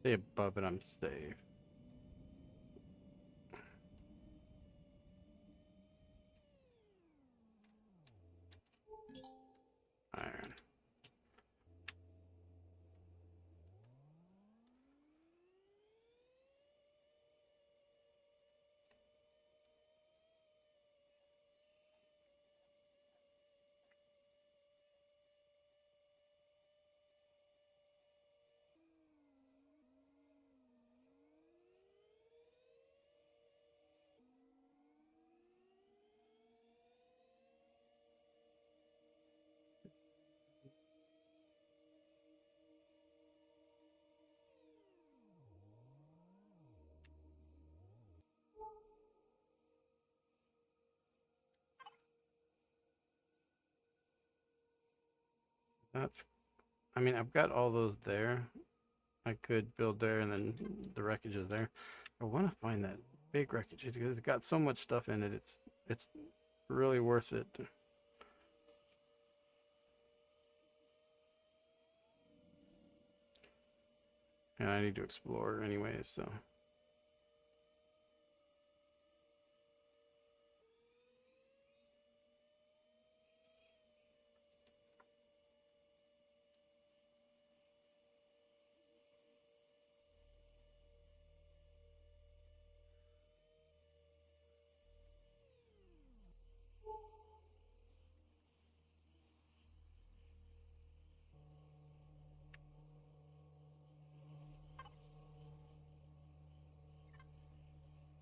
Stay above it, I'm safe. Iron. That's. I mean, I've got all those there. I could build there, and then the wreckage is there. I want to find that big wreckage because it's got so much stuff in it. It's really worth it. And I need to explore anyways, so.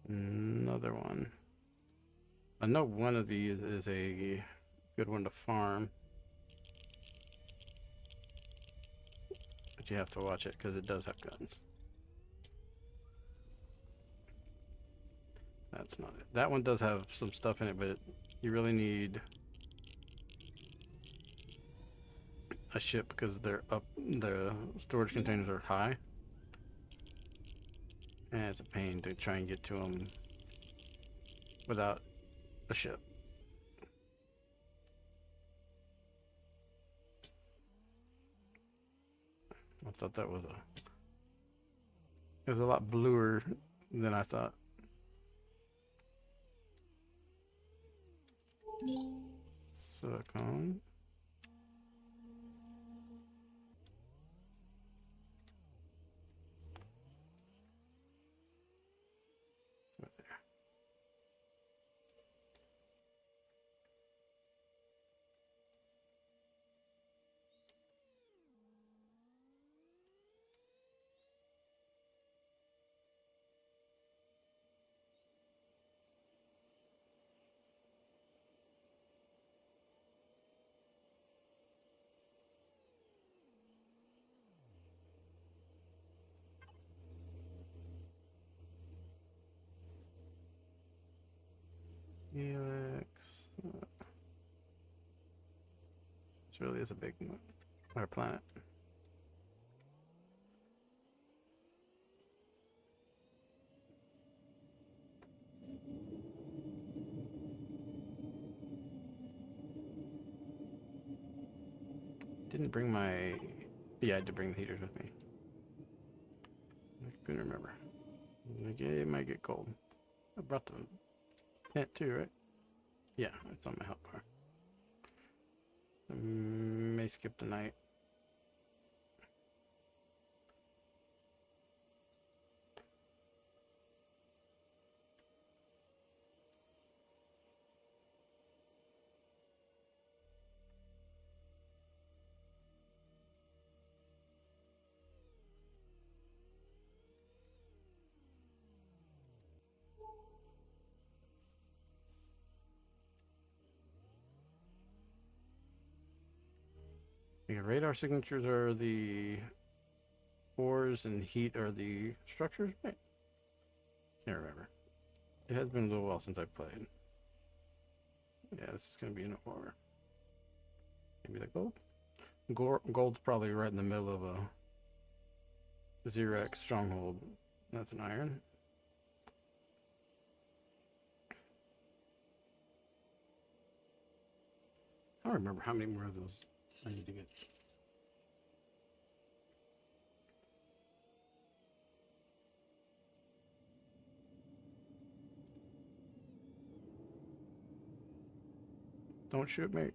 Another one. I know one of these is a good one to farm. But you have to watch it because it does have guns. That's not it. That one does have some stuff in it, but you really need a ship because they're up. The storage containers are high, and it's a pain to try and get to them without a ship. I thought that was it was a lot bluer than I thought. Silicone. Right there. This really is a big our planet. Didn't bring my... Yeah, I had to bring the heaters with me. I couldn't remember. It might get cold. I brought the tent too, right? Yeah, it's on my help bar. I may skip the night. Yeah, radar signatures are the ores and heat are the structures, right? Can't remember. It has been a little while since I've played. Yeah, this is gonna be an ore. Maybe the gold? Gold's probably right in the middle of a Xerax stronghold. That's an iron. I don't remember how many more of those I need to get. Don't shoot me.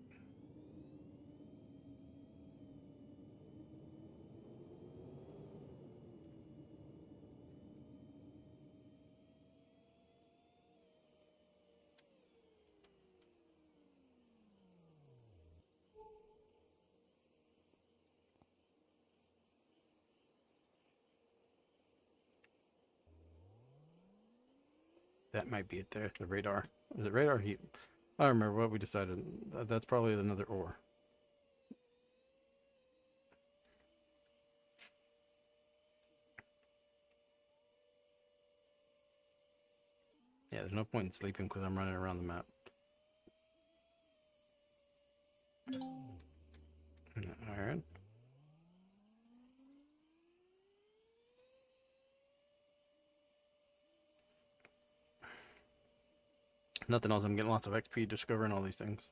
That might be it there. The radar. Is it radar heat? I don't remember what we decided. That's probably another ore. Yeah, there's no point in sleeping because I'm running around the map. Iron. Nothing else. I'm getting lots of XP discovering all these things.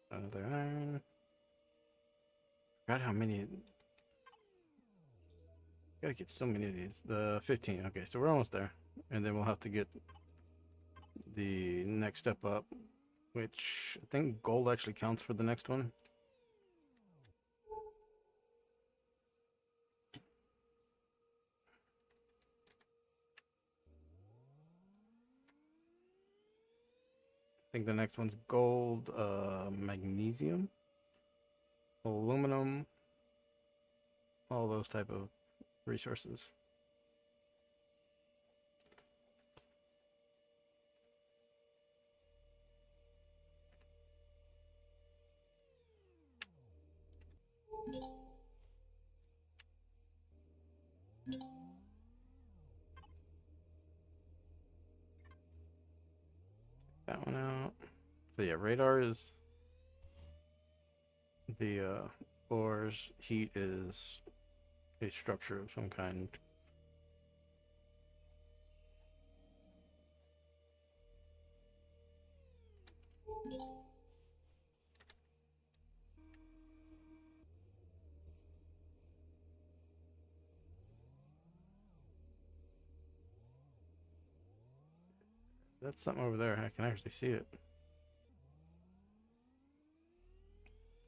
Another iron. God, how many? Gotta get so many of these. The 15. Okay, so we're almost there. And then we'll have to get the next step up, which I think gold actually counts for the next one. I think the next one's gold, magnesium, aluminum, all those type of resources. That one out. So yeah, radar is the ores, heat is a structure of some kind. That's something over there. I can actually see it.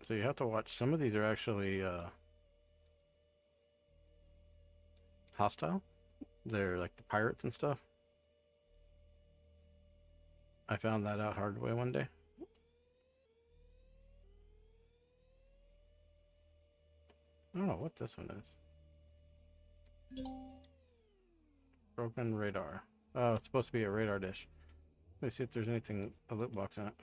So you have to watch. Some of these are actually hostile. They're like the pirates and stuff. I found that out hard way one day. I don't know what this one is. Broken radar. Oh, it's supposed to be a radar dish. Let's see if there's anything, a loot box in it.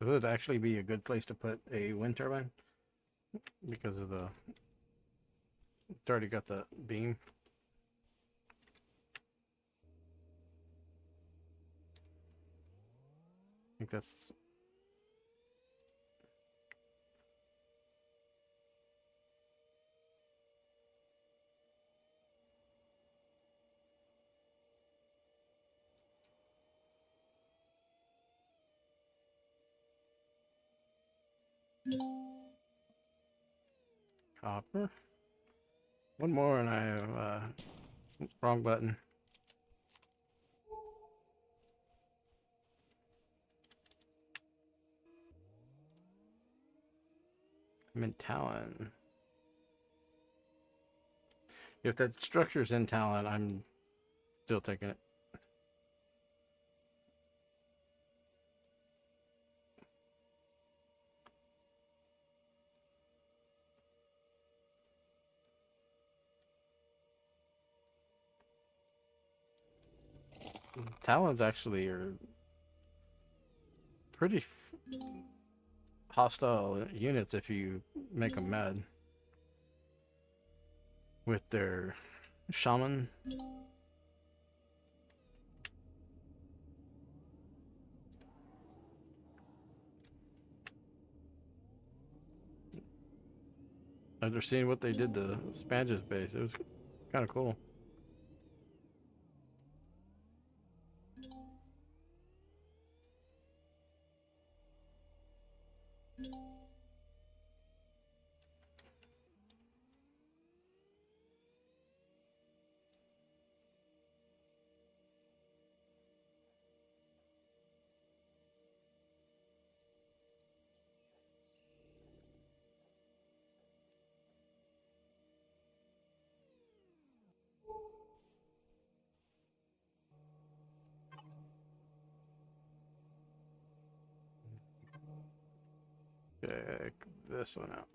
This would actually be a good place to put a wind turbine because of the. It's already got the beam. I think that's. Copper. One more and I have wrong button. I'm in Talon. If that structure's in Talon, I'm still taking it. Talons actually are pretty hostile units if you make them mad with their shaman. After seeing what they did to Spange's base, it was kind of cool. Check this one out.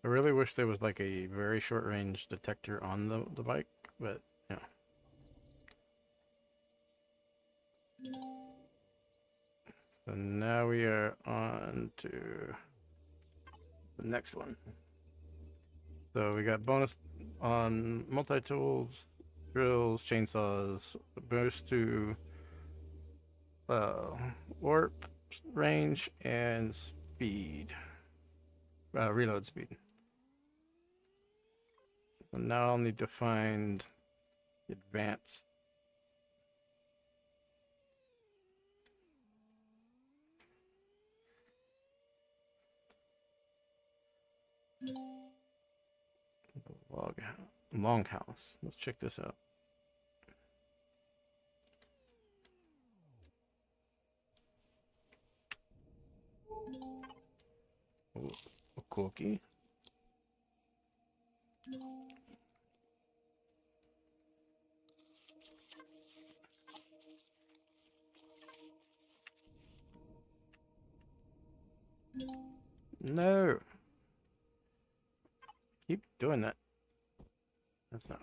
I really wish there was like a very short range detector on the bike, but you know. So now we are on to the next one. So we got bonus on multi-tools, drills, chainsaws, boost to warp range and speed, reload speed. So now I'll need to find advanced. Longhouse. Let's check this out. Ooh, a cookie. No. Keep doing that. That's not.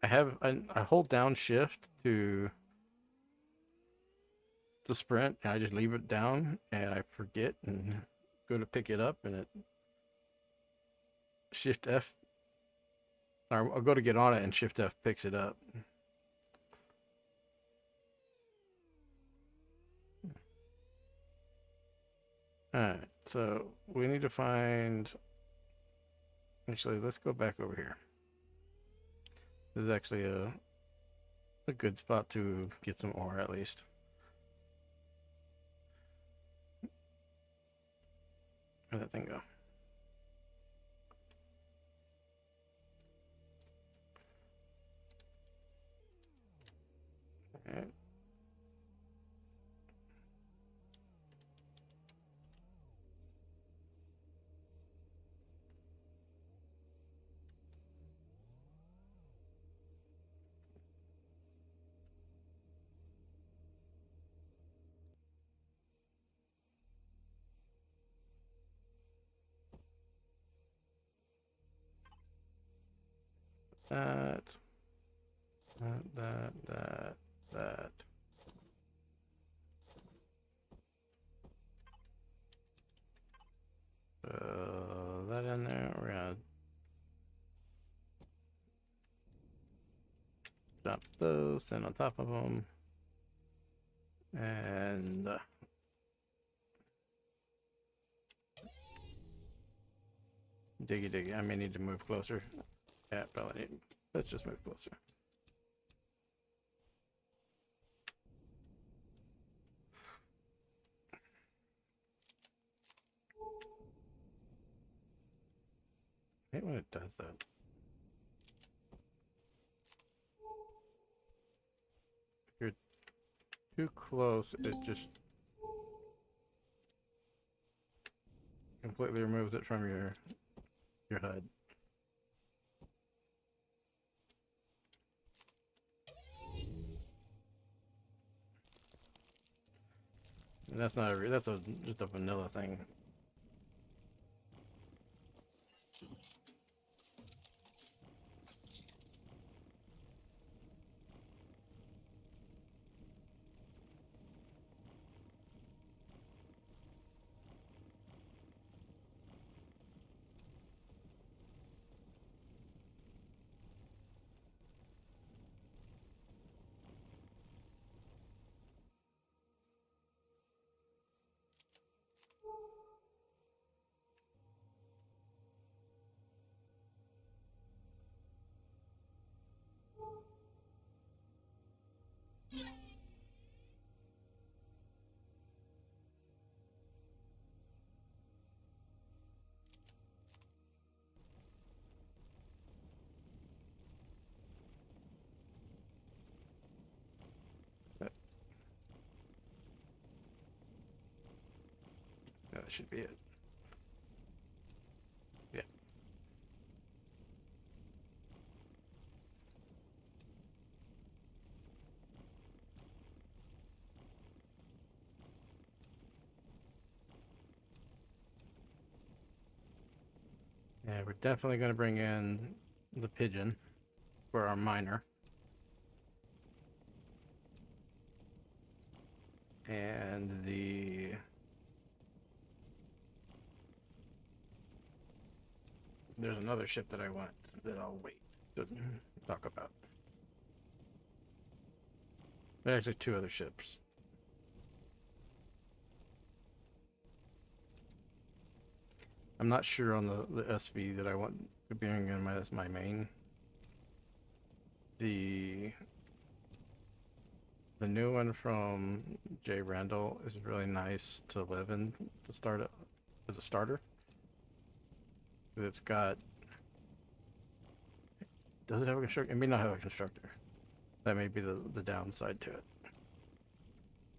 I hold down shift to sprint and I just leave it down and I forget and go to pick it up and it shift F, or I'll go to get on it and shift F picks it up. Alright, so we need to find, actually let's go back over here. This is actually a good spot to get some ore at least. Where'd that thing go? Okay. That, that. That in there. We're gonna dump those in on top of them. And diggy diggy. I may need to move closer. Yeah, probably need. Let's just move closer. I hate when it does that. If you're too close, it just completely removes it from your HUD. And that's not a that's just a vanilla thing. That should be it. Yeah. Yeah, we're definitely going to bring in the pigeon for our miner. And there's another ship that I want that I'll wait to talk about. There's actually two other ships. I'm not sure on the SV that I want to bring in as my main. The new one from Jay Randall is really nice to live in to start as a starter. It's got. Does it have a constructor? It may not have a constructor. That may be the downside to it.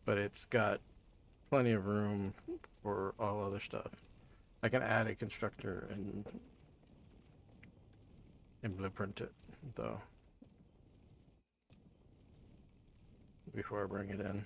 But it's got plenty of room for all other stuff. I can add a constructor and blueprint it, though, before I bring it in.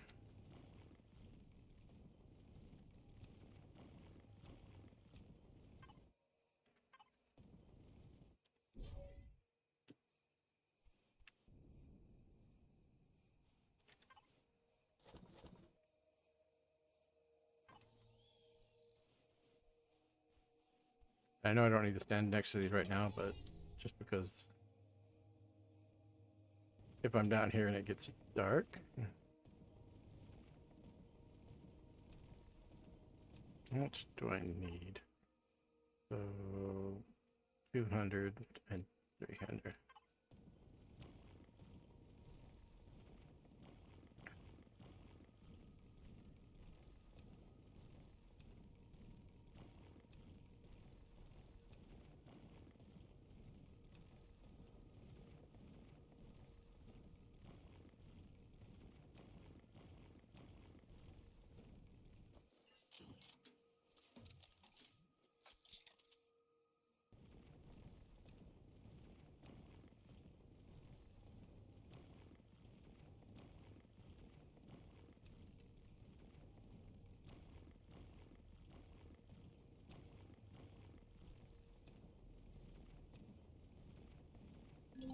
I know I don't need to stand next to these right now, but just because if I'm down here and it gets dark. How much do I need? So 200 and 300.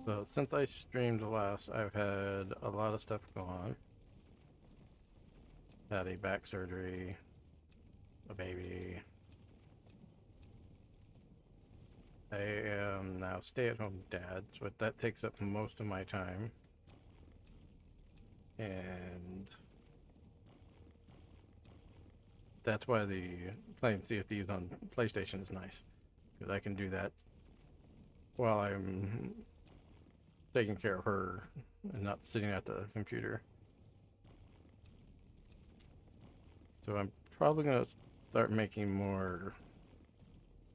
So since I streamed last, I've had a lot of stuff go on. Had a back surgery, a baby. I am now stay-at-home dad, so that takes up most of my time. And that's why the playing Sea of Thieves on PlayStation is nice, because I can do that while I'm taking care of her and not sitting at the computer. So I'm probably gonna start making more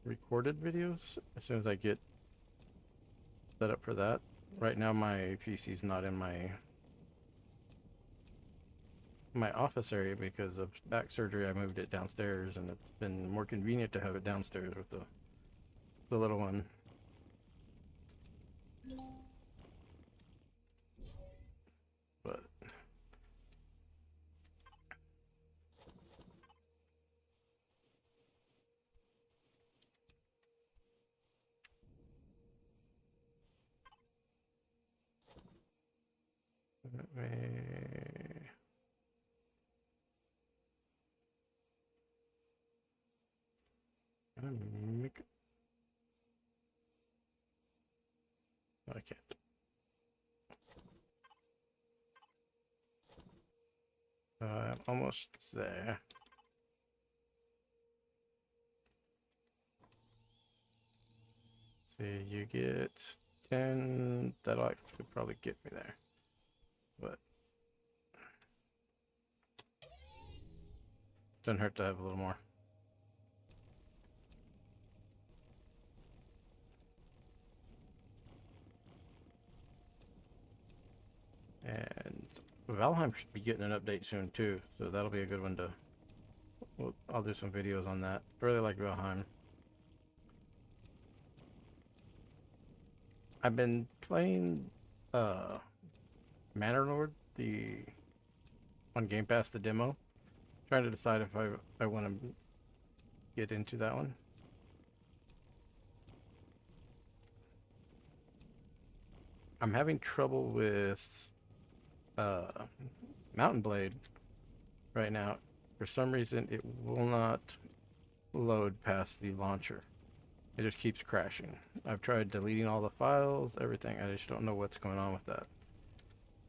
recorded videos as soon as I get set up for that. Right now my PC's not in my office area because of back surgery. I moved it downstairs, and it's been more convenient to have it downstairs with the little one. But let me make, I can't. I'm almost there. See, you get 10. That'll actually probably get me there. But doesn't hurt to have a little more. And Valheim should be getting an update soon too, so that'll be a good one to. Well, I'll do some videos on that. I really like Valheim. I've been playing Manor Lord, the on Game Pass, the demo. Trying to decide if I want to get into that one. I'm having trouble with Mountain Blade right now. For some reason, it will not load past the launcher. It just keeps crashing. I've tried deleting all the files, everything. I just don't know what's going on with that.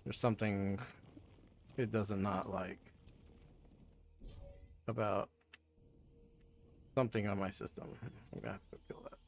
There's something it does not like about something on my system. I'm gonna have to kill that.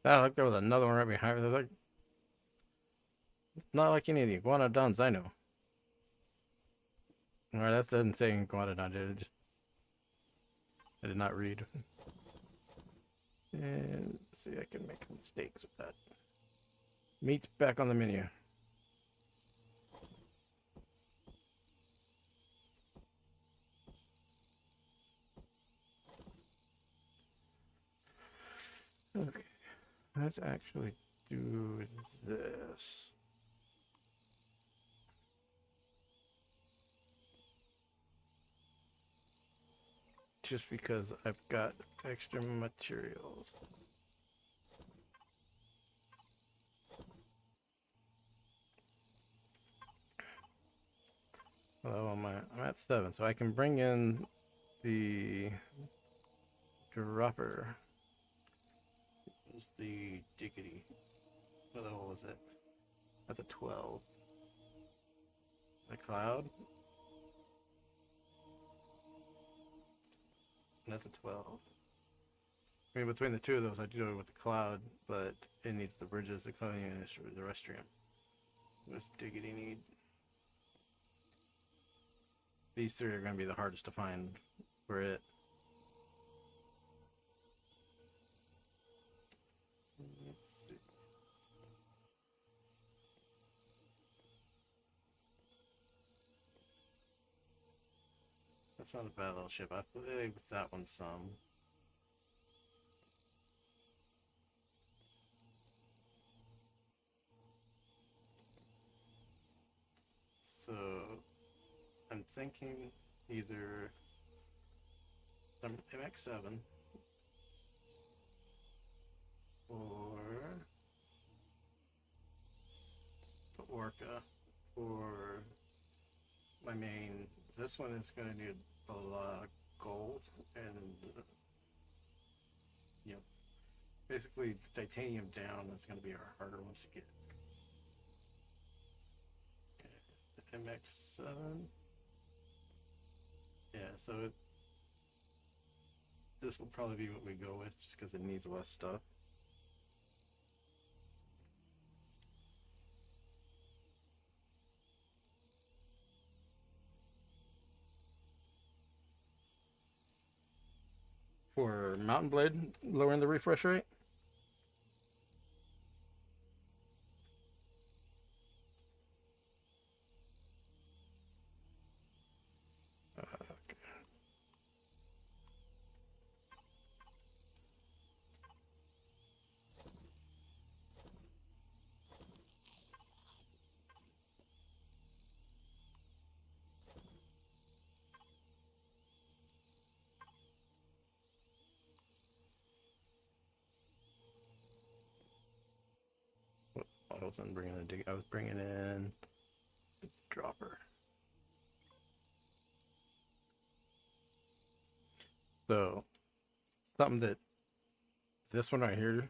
Ah, look, there was another one right behind me. Like, not like any of the iguanodons I know. Alright, that doesn't say iguanodon, did it? I did not read. And let's see, I can make mistakes with that. Meat's back on the menu. Okay, let's actually do this. Just because I've got extra materials. Well, I'm at 7, so I can bring in the dropper. What's the diggity? What the hell was it? That's a 12. The cloud? That's a 12. I mean, between the two of those, I do it with the cloud, but it needs the bridges, the cleanliness, for the restroom. What's diggity need? These three are going to be the hardest to find for it. Let's see. That's not a bad little ship. I played with that one some. So I'm thinking either MX7 or the Orca for my main. This one is going to need a lot of gold and, you know, basically titanium down is going to be our harder ones to get. The MX7. Yeah, so this will probably be what we go with just because it needs less stuff. For Mountain Blade, lowering the refresh rate. Okay. I wasn't bringing a dig. I was bringing in the dropper. So something that this one right here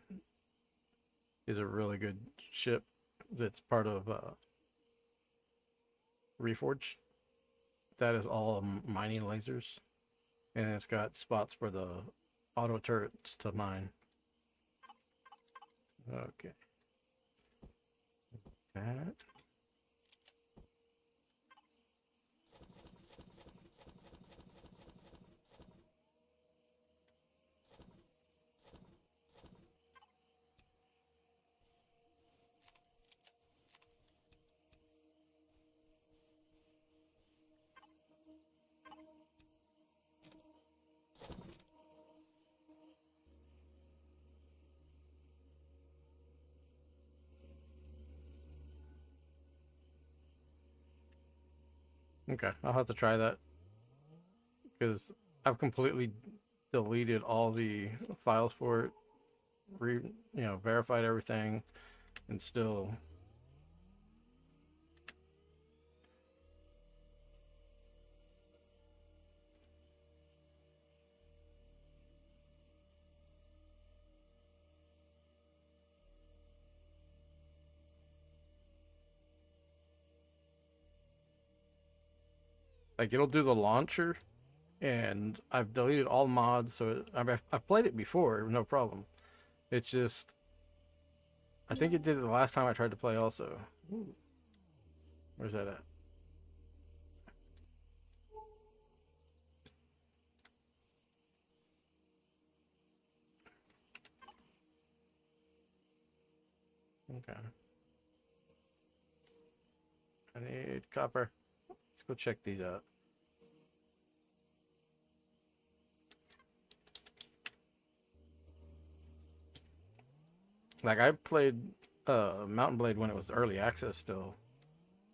is a really good ship that's part of Reforged. That is all mining lasers, and it's got spots for the auto turrets to mine. Okay. That. Okay, I'll have to try that because I've completely deleted all the files for it, verified everything, and still. Like, it'll do the launcher, and I've deleted all mods, so I've played it before, no problem. It's just, I think it did it the last time I tried to play also. Ooh. Where's that at? Okay. I need copper. Let's go check these out. Like, I played Mountain Blade when it was early access still.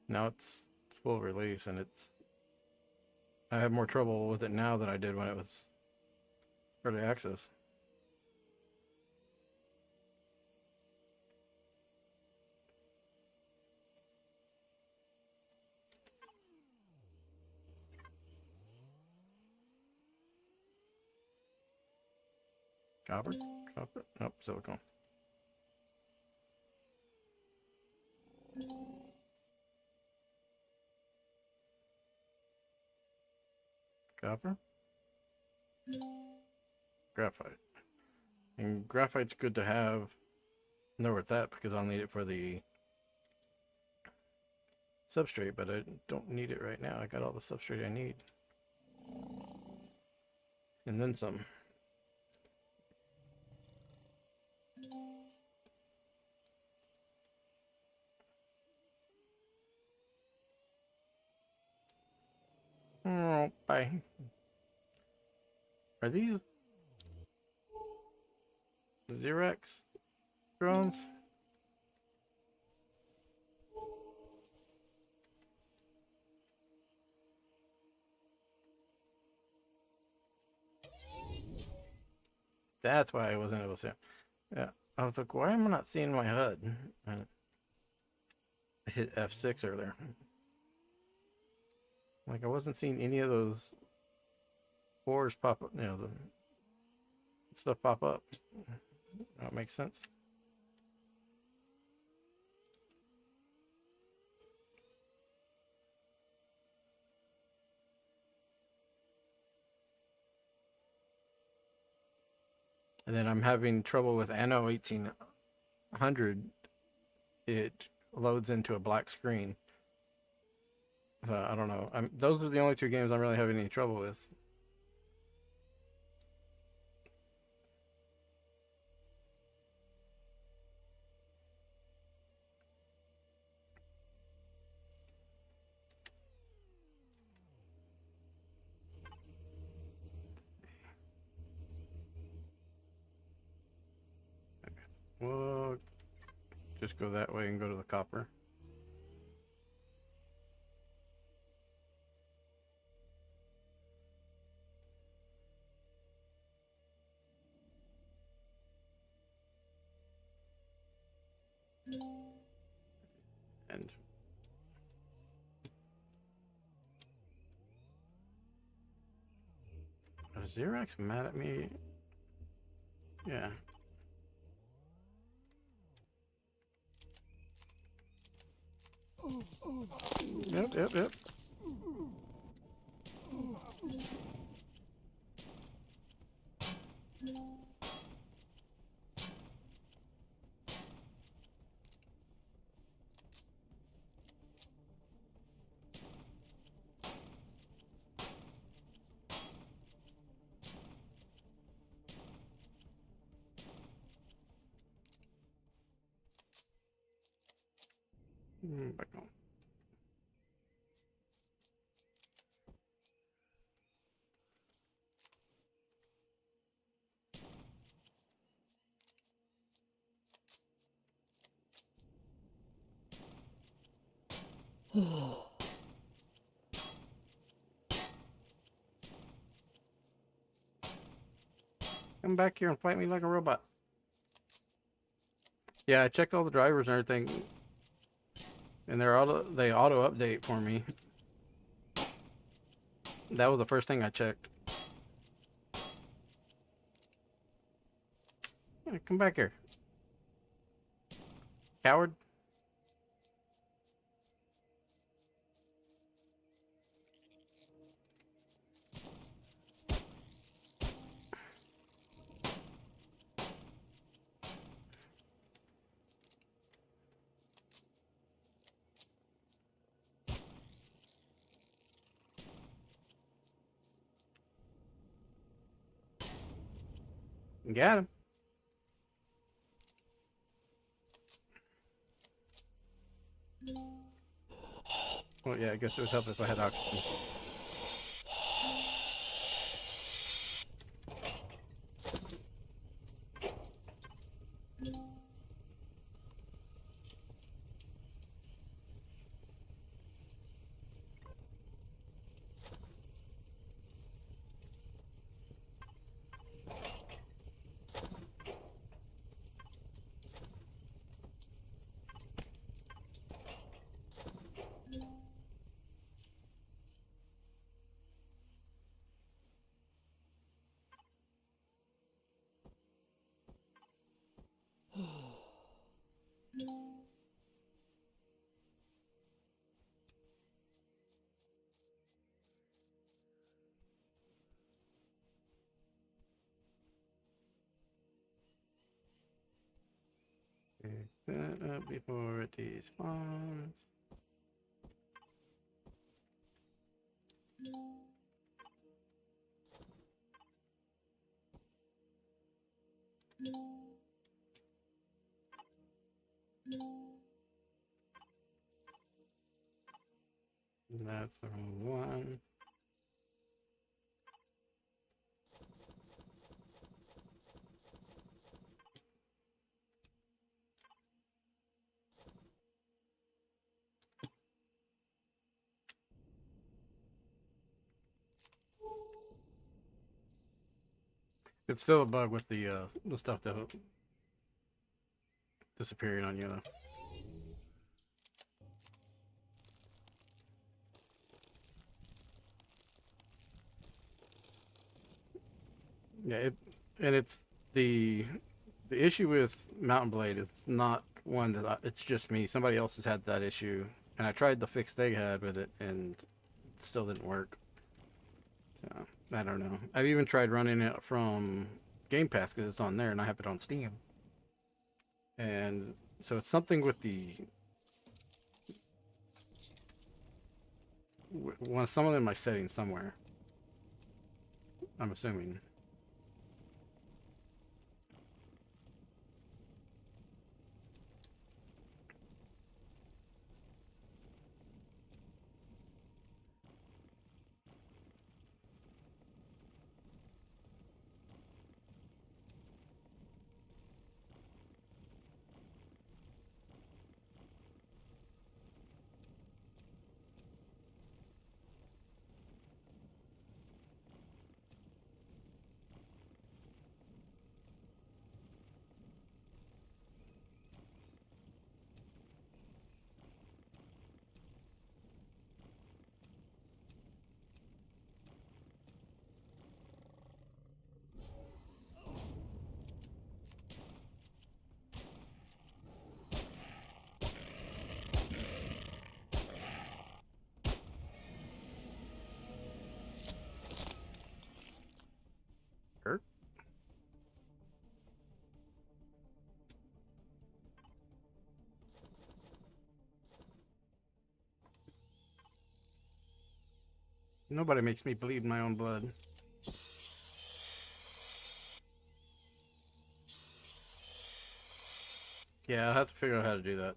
Now it's full release, and I have more trouble with it now than I did when it was early access. Copper? Copper? Nope, silicone. Copper? Graphite. And graphite's good to have. Know where it's at because I'll need it for the substrate, but I don't need it right now. I got all the substrate I need. And then some. Oh, bye. Are these Xerox drones? That's why I wasn't able to see them. Yeah, I was like, why am I not seeing my HUD? I hit F6 earlier. Like I wasn't seeing any of those ores pop up, the stuff pop up. That makes sense. And then I'm having trouble with Anno 1800. It loads into a black screen. So I don't know. Those are the only two games I'm really having any trouble with. We'll just go that way and go to the copper. And is Xerox mad at me? Yeah. Yep. Back on. Come back here and fight me like a robot. Yeah, I checked all the drivers and everything, and they auto update for me. That was the first thing I checked. Yeah, come back here, coward. Got him. Well, yeah, I guess it would help if I had oxygen. that up before it despawns. That's the wrong one. It's still a bug with the stuff that disappearing on you though. Yeah, and it's the issue with Mountain Blade is not one that it's just me. Somebody else has had that issue, and I tried the fix they had with it, and it still didn't work. So I don't know. I've even tried running it from Game Pass because it's on there, and I have it on Steam. And so it's something with some of them in my settings somewhere. I'm assuming. Hurt? Nobody makes me bleed my own blood. Yeah, I'll have to figure out how to do that.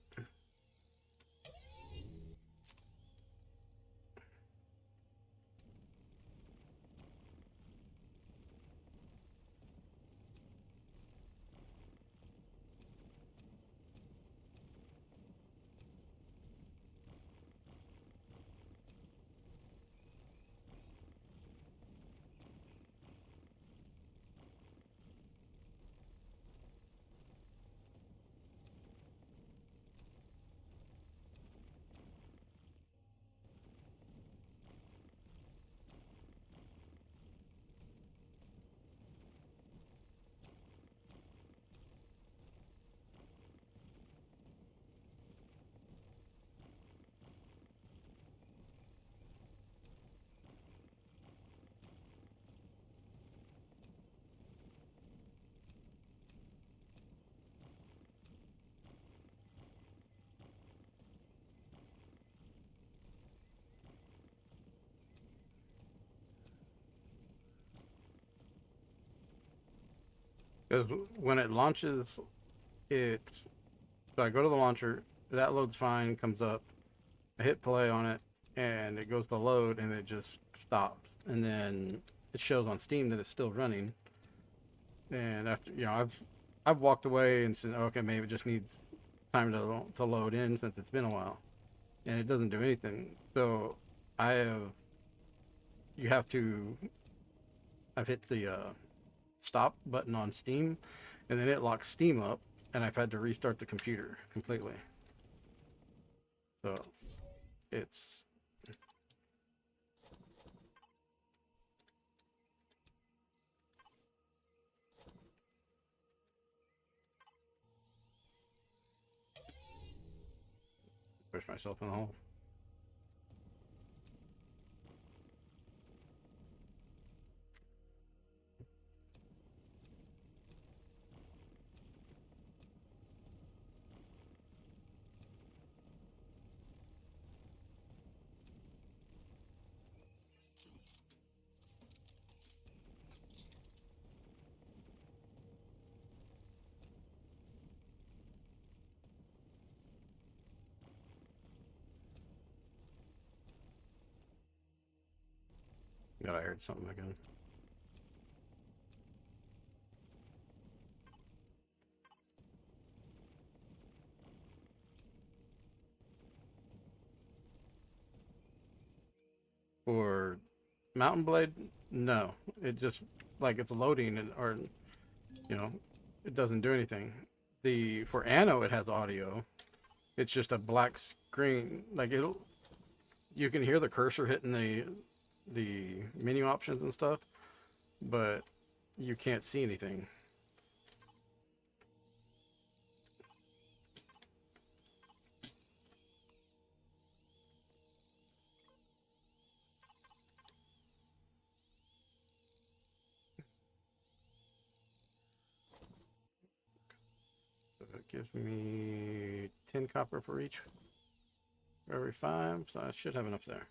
Because when it launches, so I go to the launcher, that loads fine, comes up. I hit play on it, and it goes to load, and it just stops. And then it shows on Steam that it's still running. And after, I've walked away and said, okay, maybe it just needs time to load in since it's been a while, and it doesn't do anything. So I have, you have to, I've hit the stop button on Steam, and then it locks Steam up, and I've had to restart the computer completely. So it's push myself in the hole. God, I heard something again. For Mountain Blade, no. It just, like, it's loading, and, or, you know, it doesn't do anything. For Anno, it has audio. It's just a black screen. Like, you can hear the cursor hitting the menu options and stuff, but you can't see anything. So it gives me 10 copper for each, for every 5, so I should have enough there.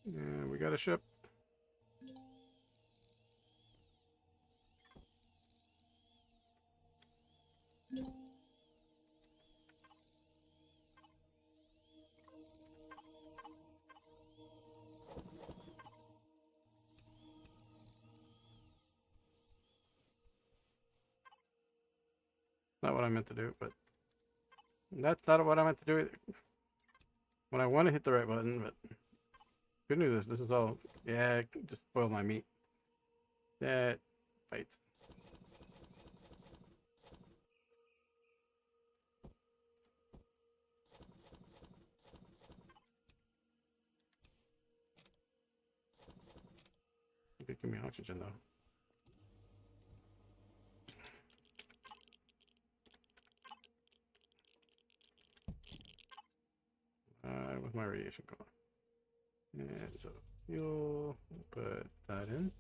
And we got a ship. Not what I meant to do, but that's not what I meant to do either. When I want to hit the right button, but good news is this is all, yeah, just spoil my meat. That bites. You could give me oxygen though. With my radiation gone. And so fuel, put that in.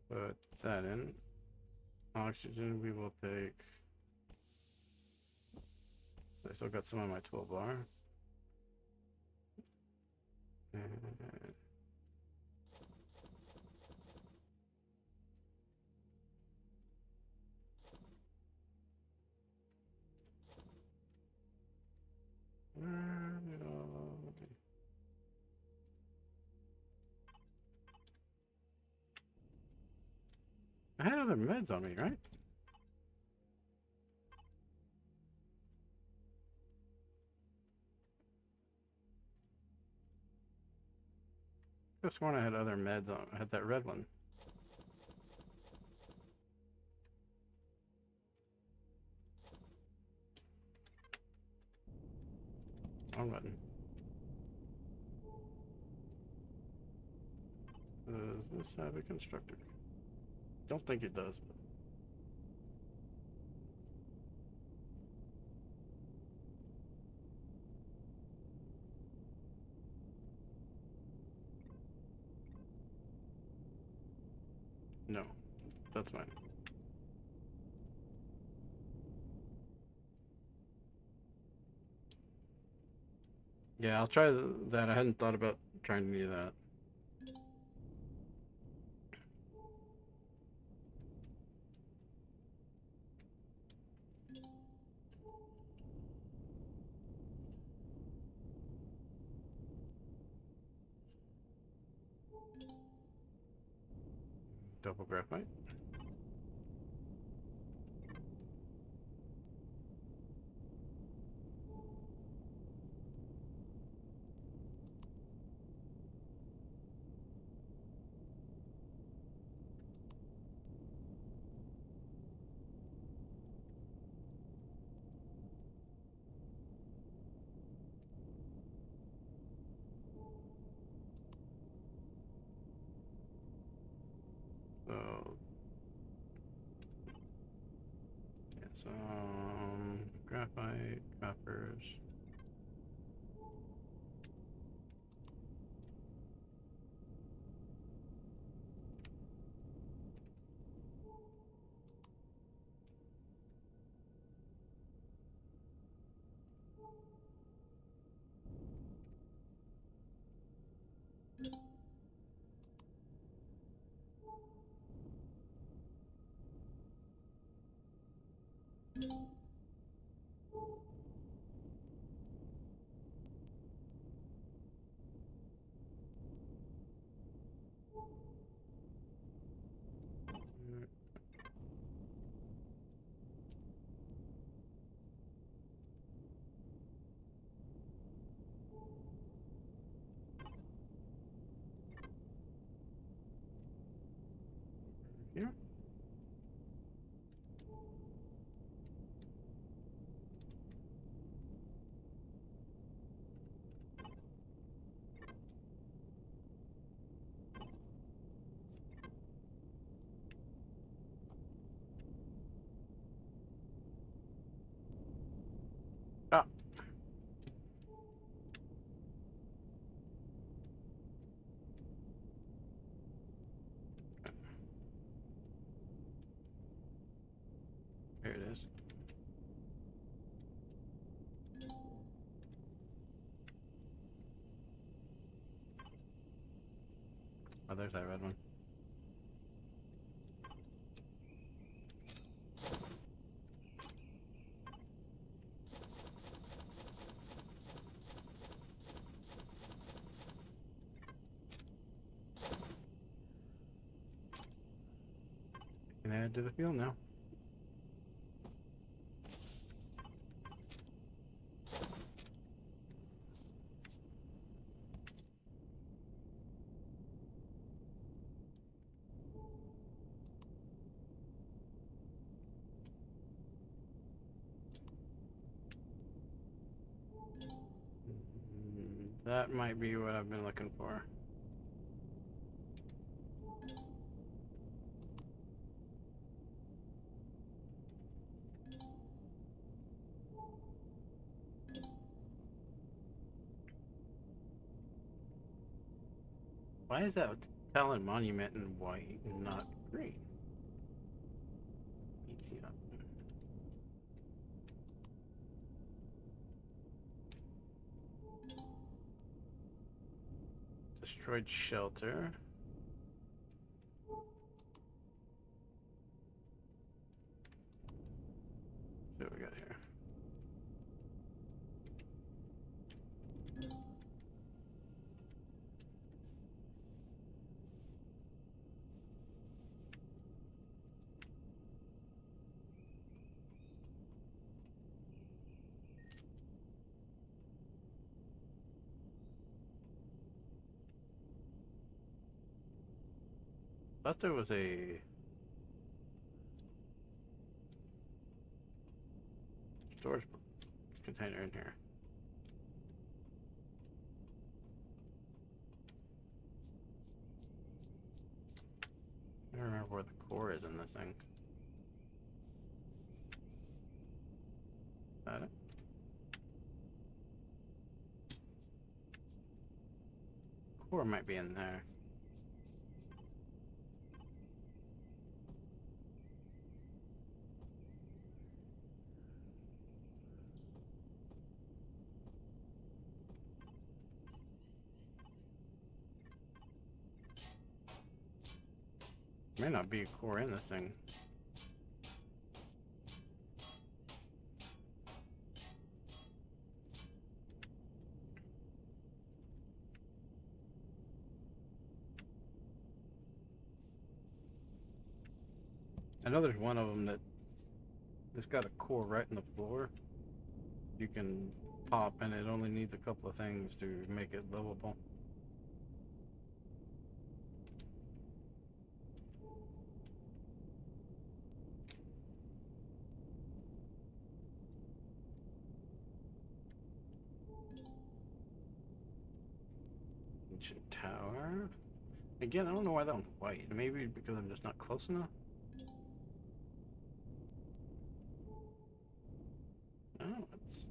Put that in. Oxygen we will take. I still got some on my 12 bar. And I had other meds on me, right? I could have sworn I had other meds on. I had that red one. Wrong button. Does this have a constructor? Don't think it does. But... No, that's fine. Yeah, I'll try that. I hadn't thought about trying to do that. Double graphite. So, yeah, some graphite, coppers. Here. Ah. Here it is. Oh, there's that red one. Can add to the field now. That might be what I've been looking for. Why is that Talon Monument in white and not green? Easy up. Destroyed shelter. See what we got here. Thought there was a storage container in here. I don't remember where the core is in this thing. Got it. Core might be in there. May not be a core in this thing. I know there's one of them that's got a core right in the floor. You can pop, and it only needs a couple of things to make it livable. Ancient tower. Again, I don't know why that one's white. Maybe because I'm just not close enough. Oh, it's...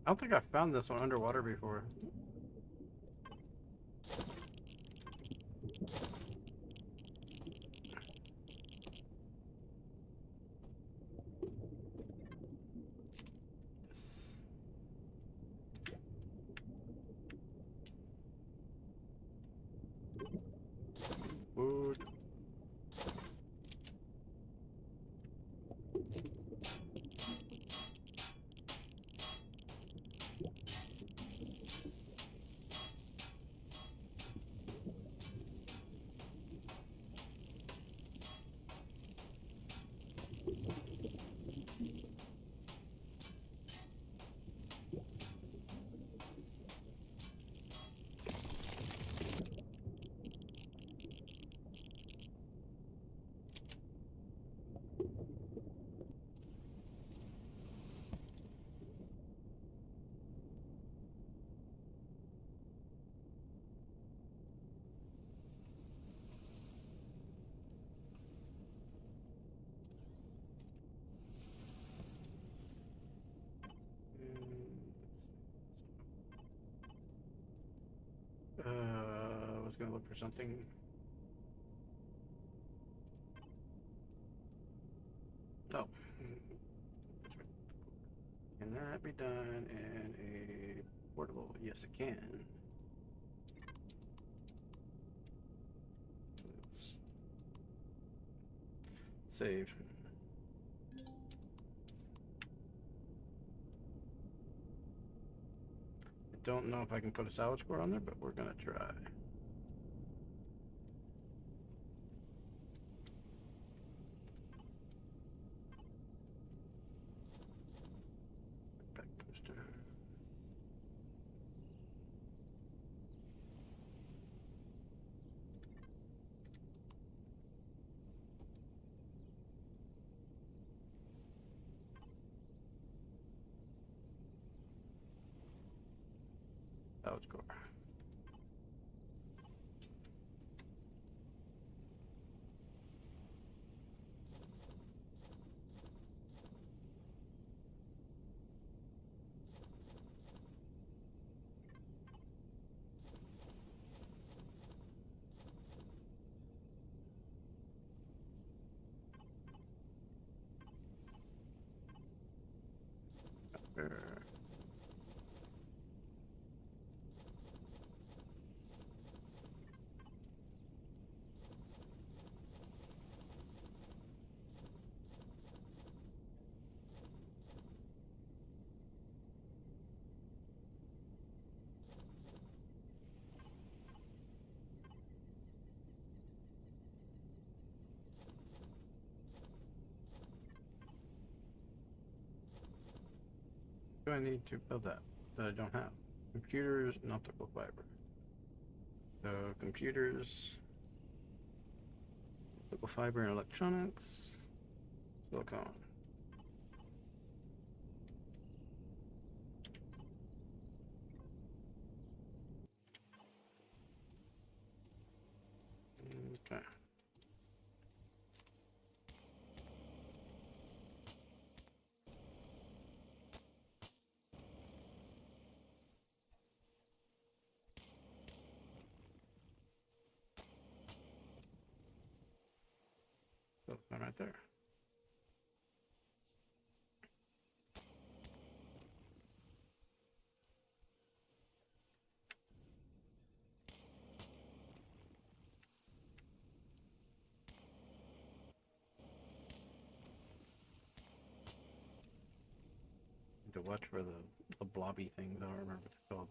I don't think I found this one underwater before. Yes. Wood. I was gonna look for something. Oh. Can that be done in a portable? Yes, it can. Let's save. I don't know if I can put a salvage core on there, but we're gonna try. Back booster. Salvage core. There. Do I need to build that I don't have? Computers and optical fiber. So computers, optical fiber and electronics, silicon. Okay. Silicon right there. To watch for the blobby things. I don't remember what they're called.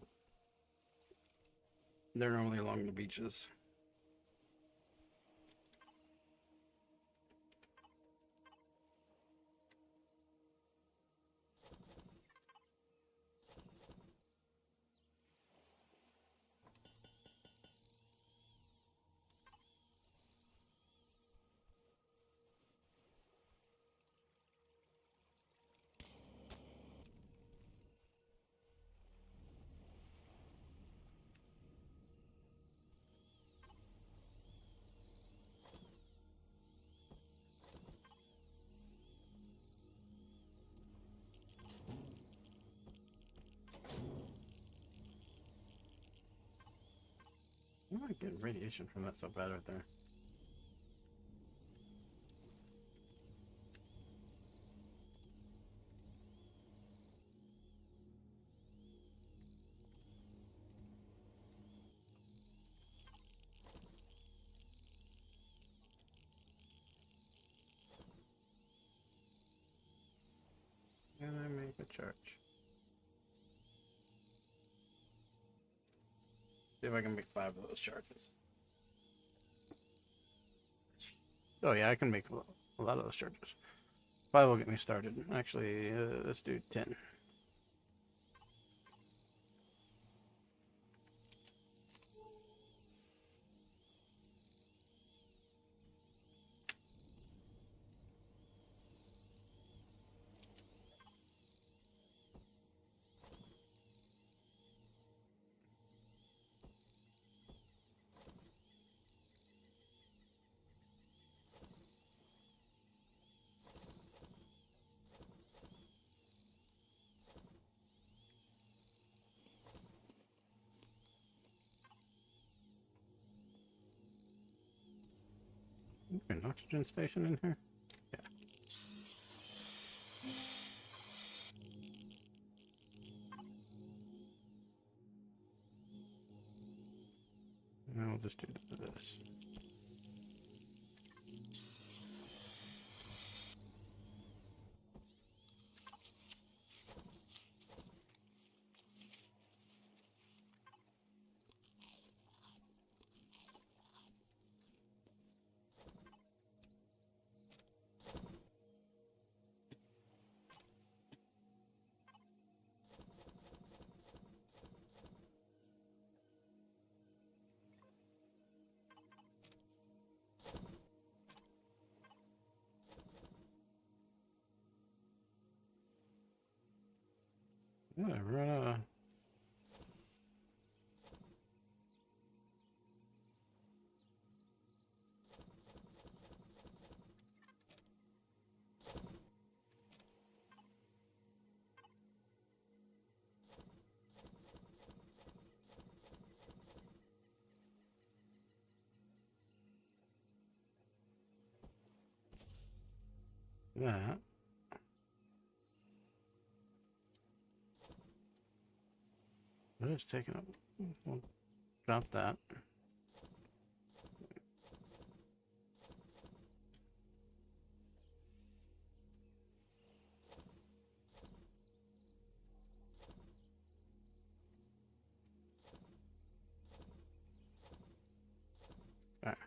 They're normally along the beaches. Getting radiation from that so bad right there. And I make a charge. See if I can make 5 of those charges. Oh yeah, I can make a lot of those charges. 5 will get me started. Actually, let's do 10. An oxygen station in here? Yeah. And I'll just do this. Whatever. That. Let's take it up. We'll drop that. Alright.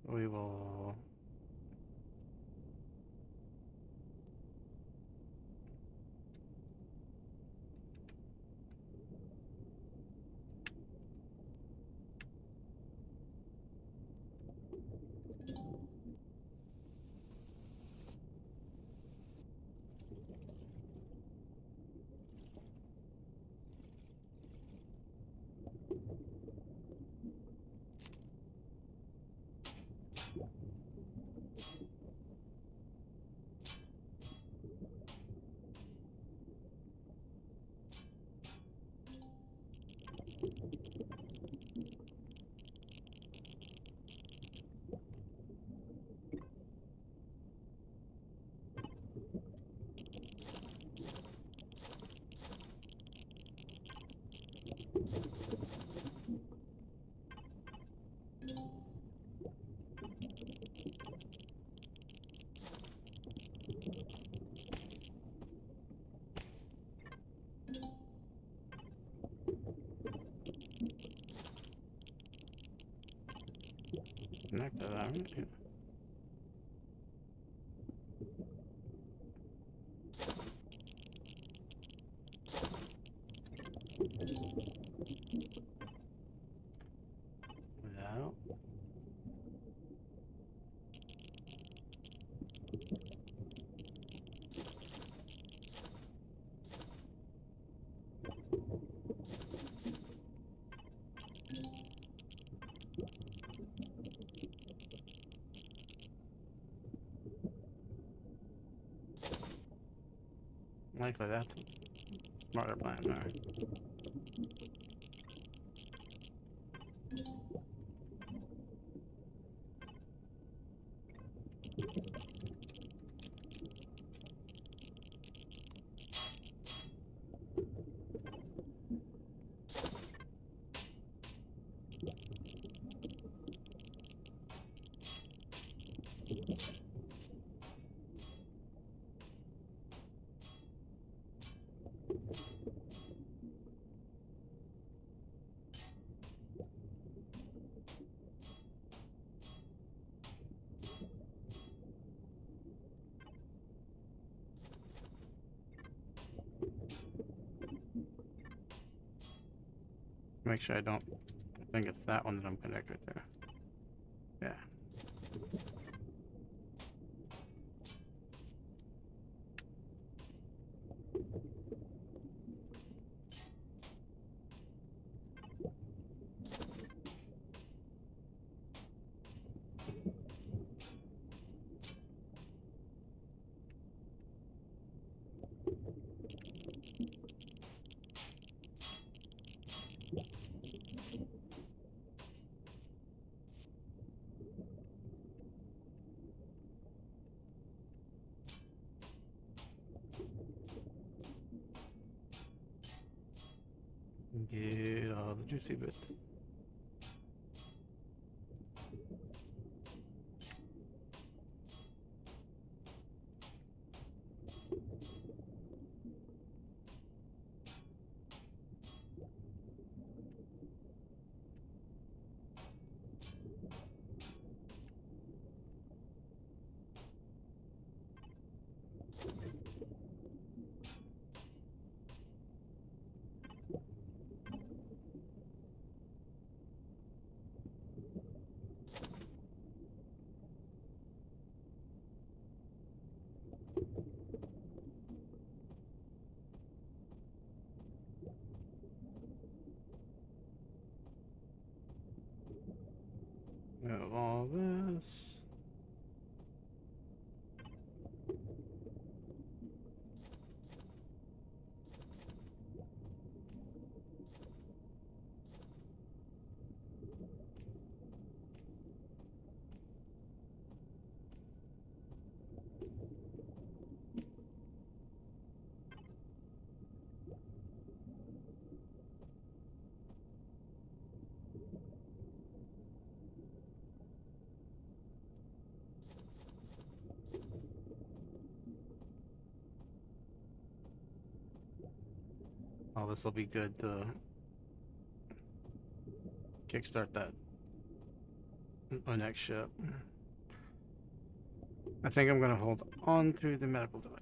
We will. Connect to that. Without. Likely that's a smarter plan there. Make sure I don't think it's that one that I'm connected to. Yeah. Get all the juicy bits. Of all this. Oh, this will be good to kickstart that my next ship. I think I'm gonna hold on to the medical device.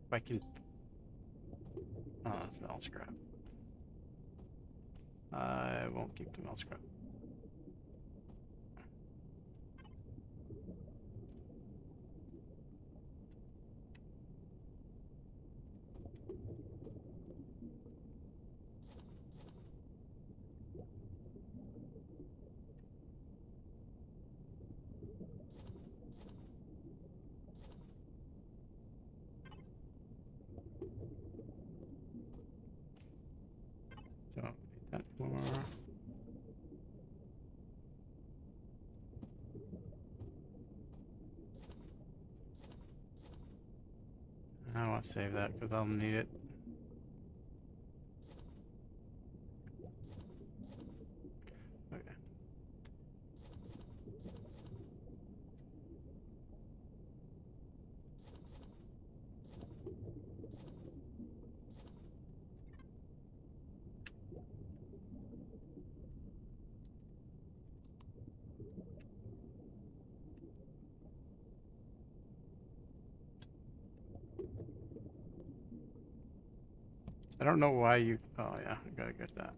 If I can. Oh, that's metal scrap. I won't keep the metal scrap. Don't need that more. I want to save that because I'll need it. Okay. I don't know why you. Oh yeah, I gotta get that.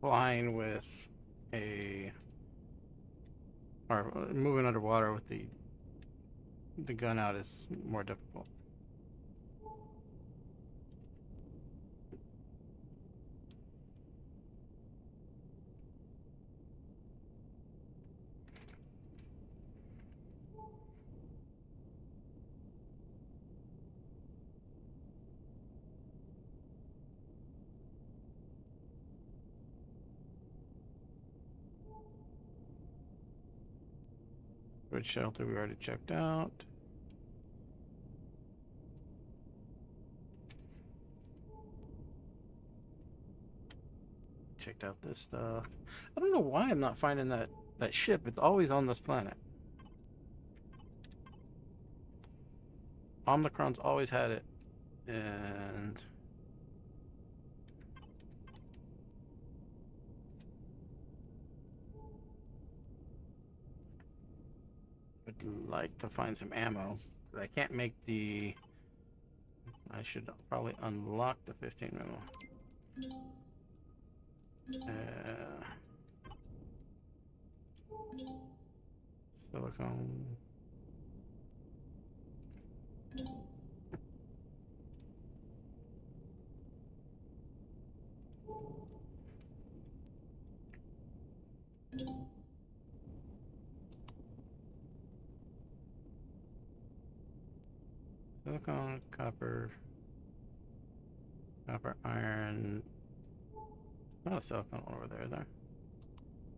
flying with a or moving underwater with the gun out is more difficult. Good shelter we already checked out. Checked out this stuff. I don't know why I'm not finding that ship. It's always on this planet. Omnicron's always had it, and would like to find some ammo. But I can't make the. I should probably unlock the 15 mil. Silicone. Silicone, copper, iron. Not a silicone over there, I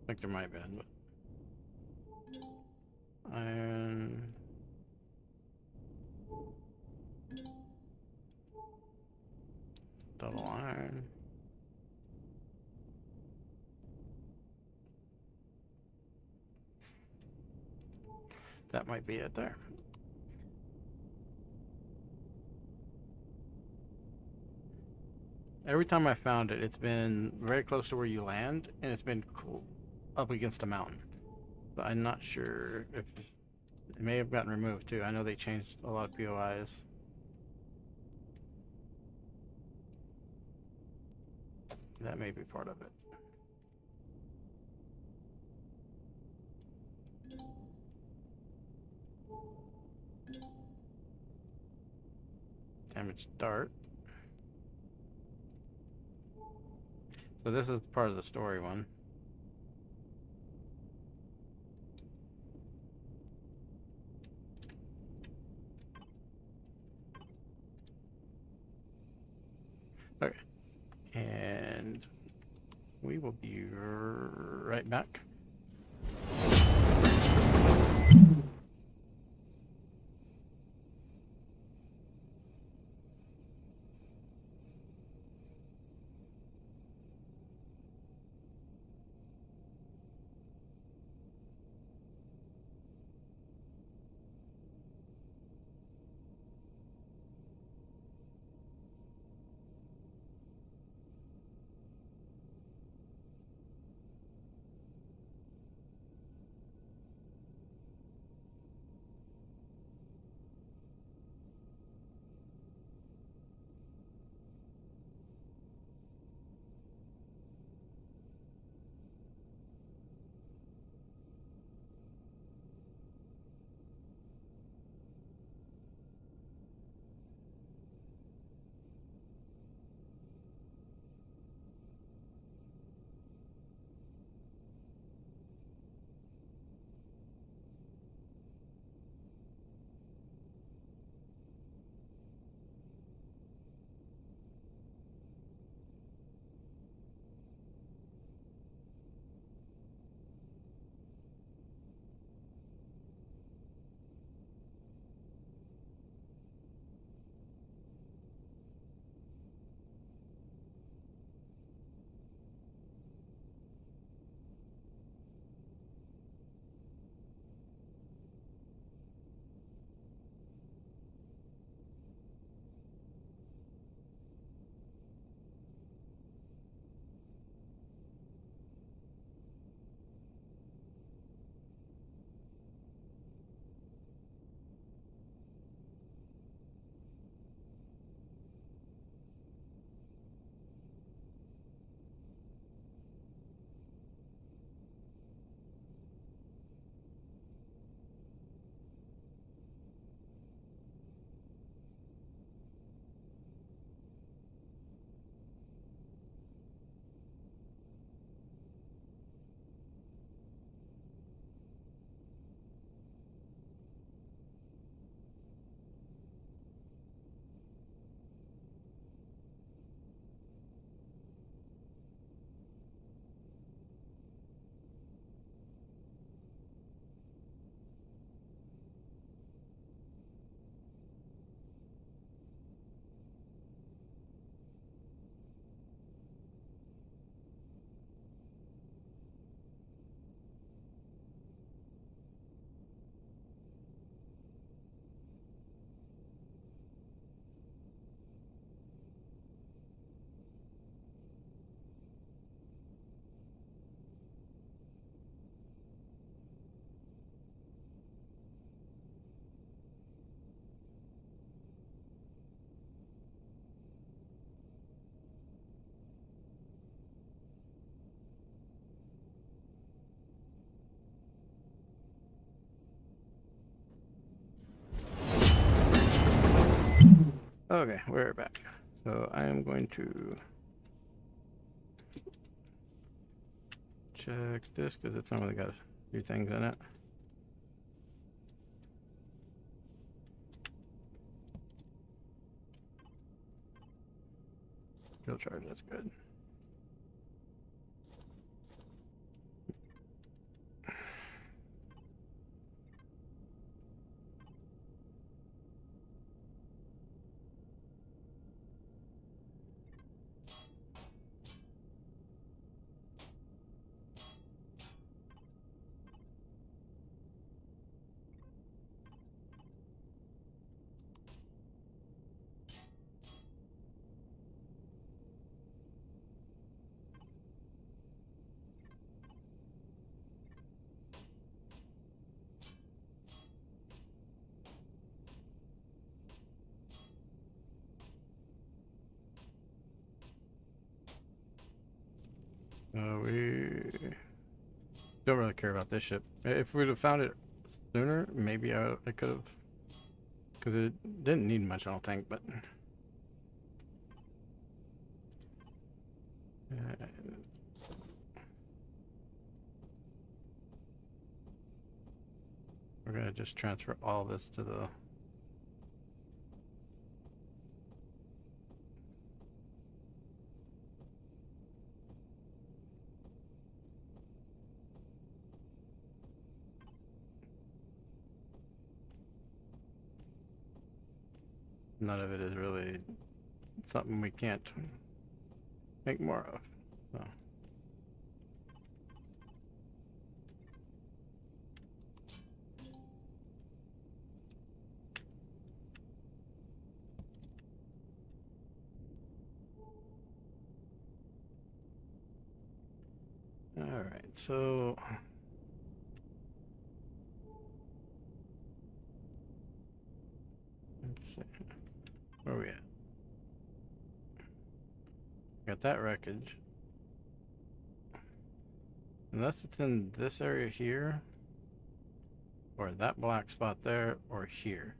think there might have been, but iron. Double iron. That might be it there. Every time I found it, it's been very close to where you land, and it's been cool up against a mountain. But I'm not sure if it may have gotten removed too. I know they changed a lot of POIs. That may be part of it. Damaged dart. So this is part of the story one. Okay. And we will be right back. Okay, we're back. So I am going to check this because it's only got a few things in it. Fuel charge, that's good. We don't really care about this ship. If we'd have found it sooner, maybe I could have, because it didn't need much, I don't think. But we're gonna just transfer all this to the. None of it is really something we can't make more of. So. All right, so let's see. Where are we at? Got that wreckage. Unless it's in this area here, or that black spot there, or here.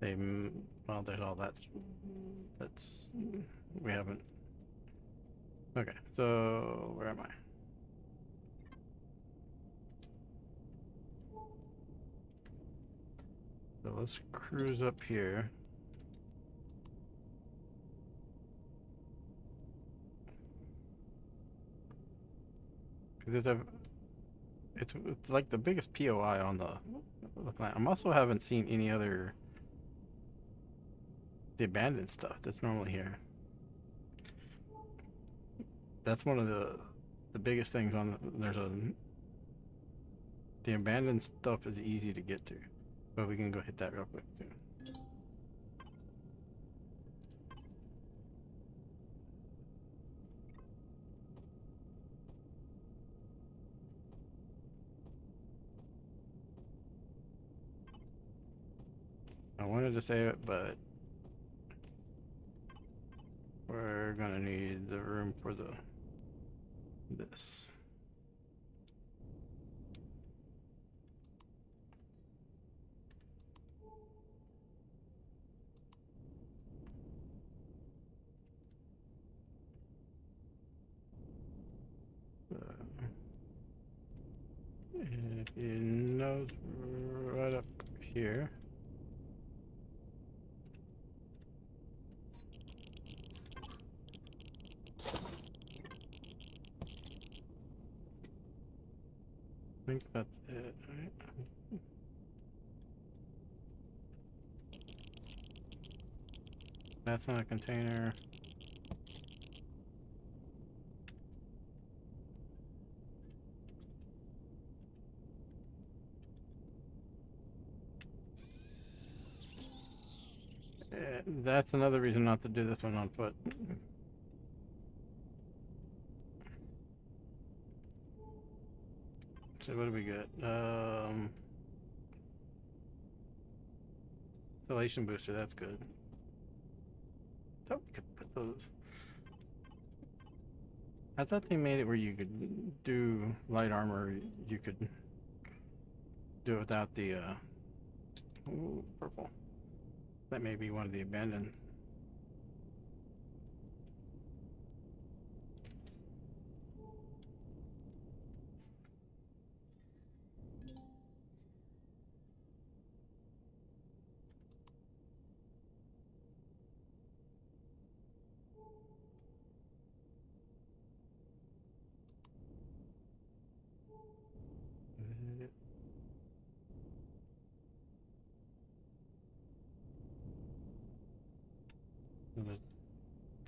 Well, there's all that's we haven't. Okay, so where am I? So let's cruise up here. Because it's like the biggest POI on the planet. I'm also haven't seen any other the abandoned stuff that's normally here. That's one of the biggest things on the abandoned stuff is easy to get to, but we can go hit that real quick too. I wanted to save it, but we're gonna need the room for this. It knows right up here. I think that's it, right? That's not a container. That's another reason not to do this one on foot. So what do we get? Installation booster, that's good. Thought we could put those. I thought they made it where you could do light armor. You could do it without the ooh, purple. That may be one of the abandoned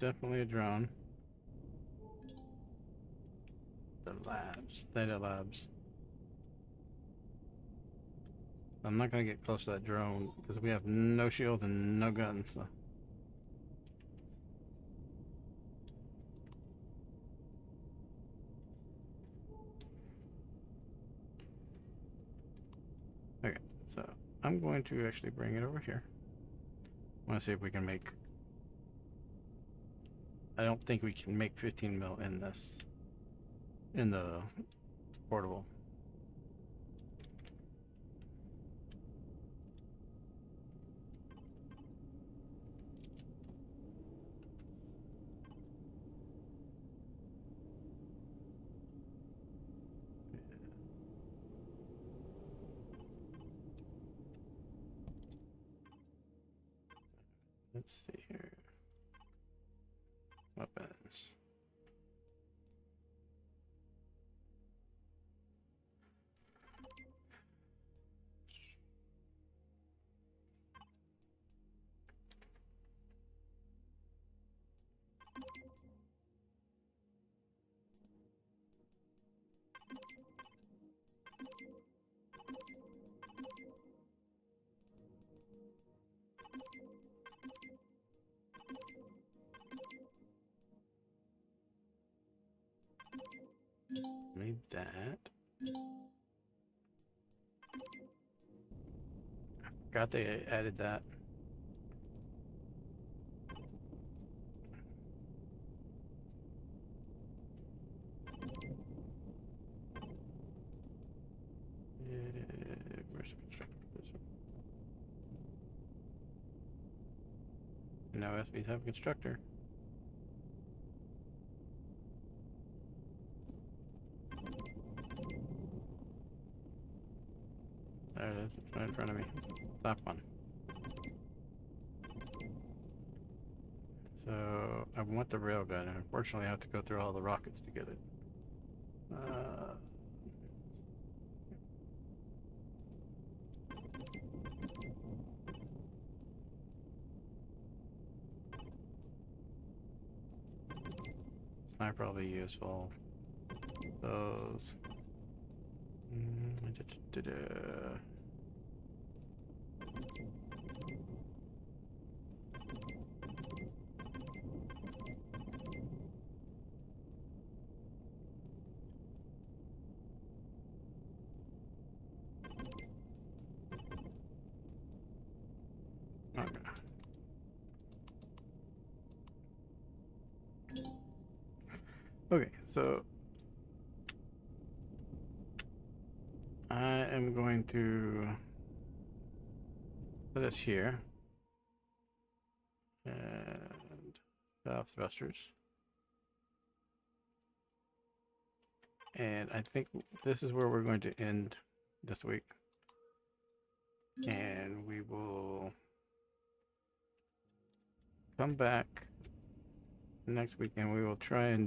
definitely a drone. The labs. Theta labs. I'm not gonna get close to that drone because we have no shield and no guns. So. Okay, so I'm going to actually bring it over here. I want to see if we can make. I don't think we can make 15 mil in this. In the portable. Let's see here. Weapons. Made that. I forgot they added that. Where's the constructor? Now SBs have a constructor. There it is. It's right in front of me. Top one. So I want the railgun, and unfortunately I have to go through all the rockets to get it. Sniper will be useful. Those. Okay. Okay, so I am going to put this here and off thrusters. And I think this is where we're going to end this week. And we will come back next week and we will try and do